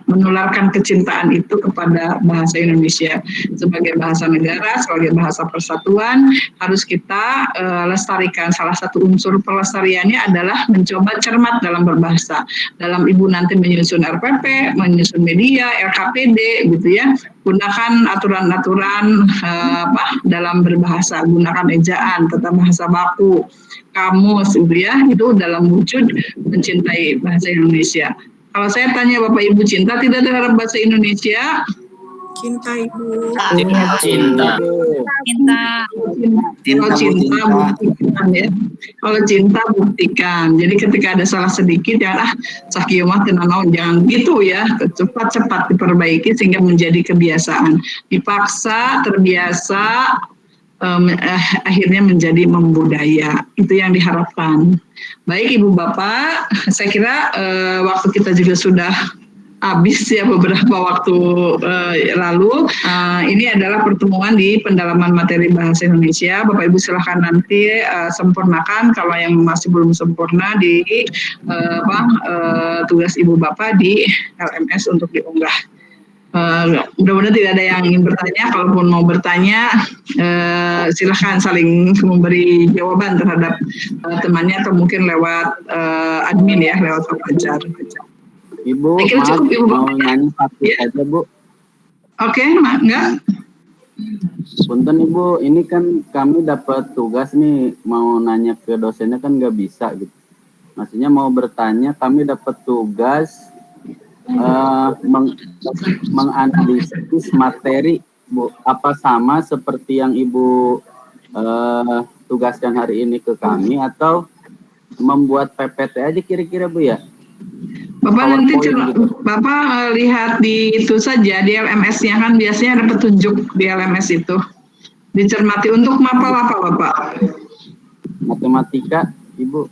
menularkan kecintaan itu kepada bahasa Indonesia sebagai bahasa negara, sebagai bahasa persatuan, harus kita lestarikan. Salah satu unsur pelestariannya adalah mencoba cermat dalam berbahasa. Dalam ibu nanti menyusun RPP, menyusun media, LKPD gitu ya, gunakan aturan-aturan dalam berbahasa, gunakan ejaan, tata bahasa baku, kamus gitu ya, itu dalam wujud mencintai bahasa Indonesia. Kalau saya tanya Bapak Ibu cinta tidak terhadap bahasa Indonesia? Cinta Ibu. Cinta. Kalau cinta buktikan ya. Kalau cinta buktikan. Jadi ketika ada salah sedikit ya sakieu mah teu naon, jangan gitu ya. Cepat-cepat diperbaiki sehingga menjadi kebiasaan. Dipaksa, terbiasa, akhirnya menjadi membudaya. Itu yang diharapkan. Baik Ibu Bapak, saya kira waktu kita juga sudah habis ya beberapa waktu lalu. Ini adalah pertemuan di pendalaman materi bahasa Indonesia. Bapak Ibu silahkan nanti sempurnakan kalau yang masih belum sempurna di tugas Ibu Bapak di LMS untuk diunggah. Mudah-mudahan tidak ada yang ingin bertanya. Kalaupun mau bertanya, silahkan saling memberi jawaban terhadap temannya atau mungkin lewat admin ya, lewat pengajar. Ibu, cukup, Ibu. mau nanya satu saja Bu. Oke, enggak? Punten Ibu, ini kan kami dapat tugas nih, mau nanya ke dosennya kan nggak bisa gitu. Maksudnya mau bertanya, kami dapat tugas menganalisis materi Bu, apa sama seperti yang Ibu tugaskan hari ini ke kami atau membuat PPT aja kira-kira Bu ya? Bapak nanti gitu. Bapak lihat di itu saja di LMS-nya kan biasanya ada petunjuk di LMS itu. Dicermati untuk mapel apa Bapak? Matematika, Ibu.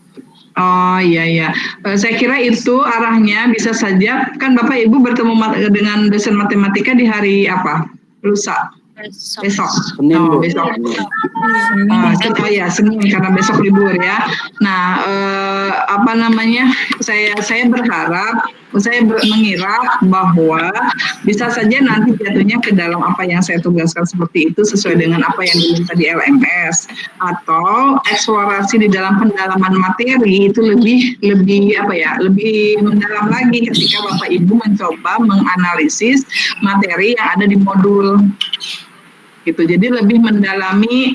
Oh iya. Saya kira itu arahnya bisa saja kan Bapak Ibu bertemu dengan dosen matematika di hari apa? Lusa. Besok. Senin, Bu. Besok. Senin karena besok libur ya. Nah, saya berharap, saya mengira bahwa bisa saja nanti jatuhnya ke dalam apa yang saya tugaskan seperti itu sesuai dengan apa yang diminta di LMS, atau eksplorasi di dalam pendalaman materi itu lebih mendalam lagi ketika Bapak Ibu mencoba menganalisis materi yang ada di modul. Gitu. Jadi lebih mendalami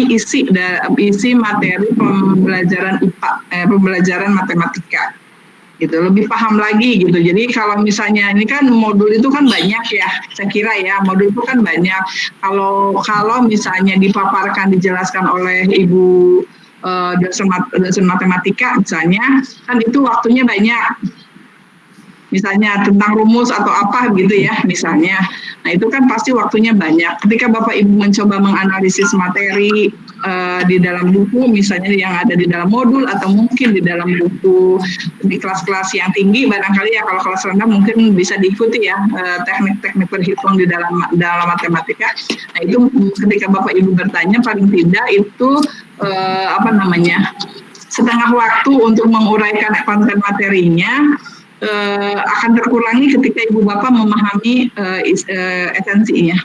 isi materi pembelajaran IPA, pembelajaran matematika. Gitu, lebih paham lagi gitu. Jadi kalau misalnya ini kan modul itu kan banyak ya, saya kira ya, modul itu kan banyak. Kalau misalnya dipaparkan, dijelaskan oleh Ibu dosen matematika misalnya, kan itu waktunya banyak. Misalnya tentang rumus atau apa gitu ya misalnya. Nah itu kan pasti waktunya banyak. Ketika Bapak Ibu mencoba menganalisis materi di dalam buku misalnya yang ada di dalam modul atau mungkin di dalam buku di kelas-kelas yang tinggi barangkali ya, kalau kelas rendah mungkin bisa diikuti ya teknik-teknik berhitung di dalam matematika. Nah itu ketika Bapak Ibu bertanya paling tidak itu setengah waktu untuk menguraikan konten materinya akan terkurangi ketika Ibu Bapak memahami esensinya.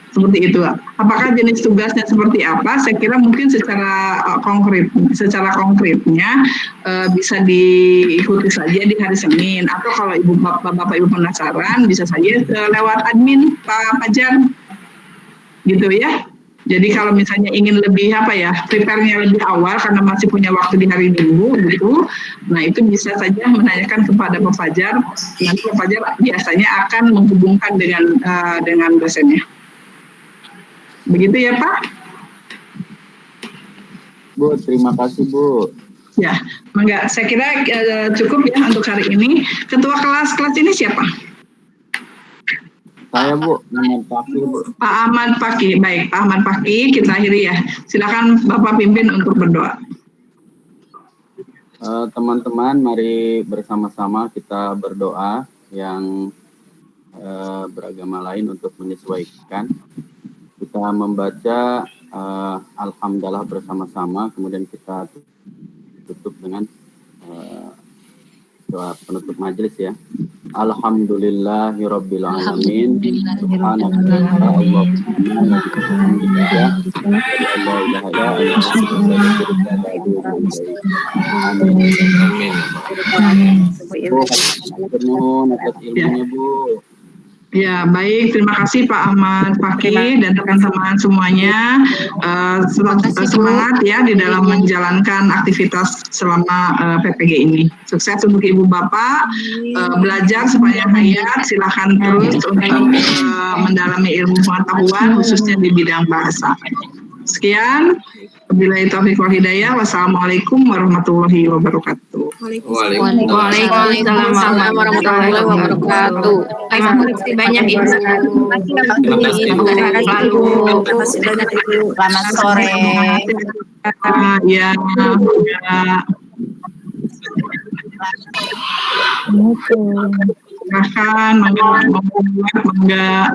Seperti itu. Apakah jenis tugasnya seperti apa? Saya kira mungkin secara konkretnya bisa diikuti saja di hari Senin, atau kalau Bapak Ibu penasaran bisa saja lewat admin Pak Fajar. Gitu ya. Jadi kalau misalnya ingin lebih prepare-nya lebih awal karena masih punya waktu di hari Minggu gitu, nah itu bisa saja menanyakan kepada Pak Fajar. Nanti Pak Fajar biasanya akan menghubungkan dengan dosennya. Begitu ya Pak? Bu, terima kasih Bu. Ya, enggak. Saya kira cukup ya untuk hari ini. Ketua kelas ini siapa? Saya Bu, Ahmad Paki. Pak Ahmad Paki, baik Pak Ahmad Paki, kita akhiri ya. Silakan Bapak pimpin untuk berdoa. Teman-teman, mari bersama-sama kita berdoa yang beragama lain untuk menyesuaikan. Kita membaca Alhamdulillah bersama-sama, kemudian kita tutup dengan doa penutup majelis ya. Alhamdulillahirabbil alamin. Bu. Ya, baik. Terima kasih Pak Ahmad Paki dan teman-teman semuanya. Semangat ya di dalam menjalankan aktivitas selama PPG ini. Sukses untuk Ibu Bapak. Belajar sepanjang hayat. Silakan terus untuk mendalami ilmu pengetahuan khususnya di bidang bahasa. Sekian. Wabillahi taufiq wal hidayah. Wassalamualaikum warahmatullahi wabarakatuh. Waalaikumsalam warahmatullahi wabarakatuh. Terima kasih banyak Ibu. Selamat sore. Ya. Silahkan, mangga.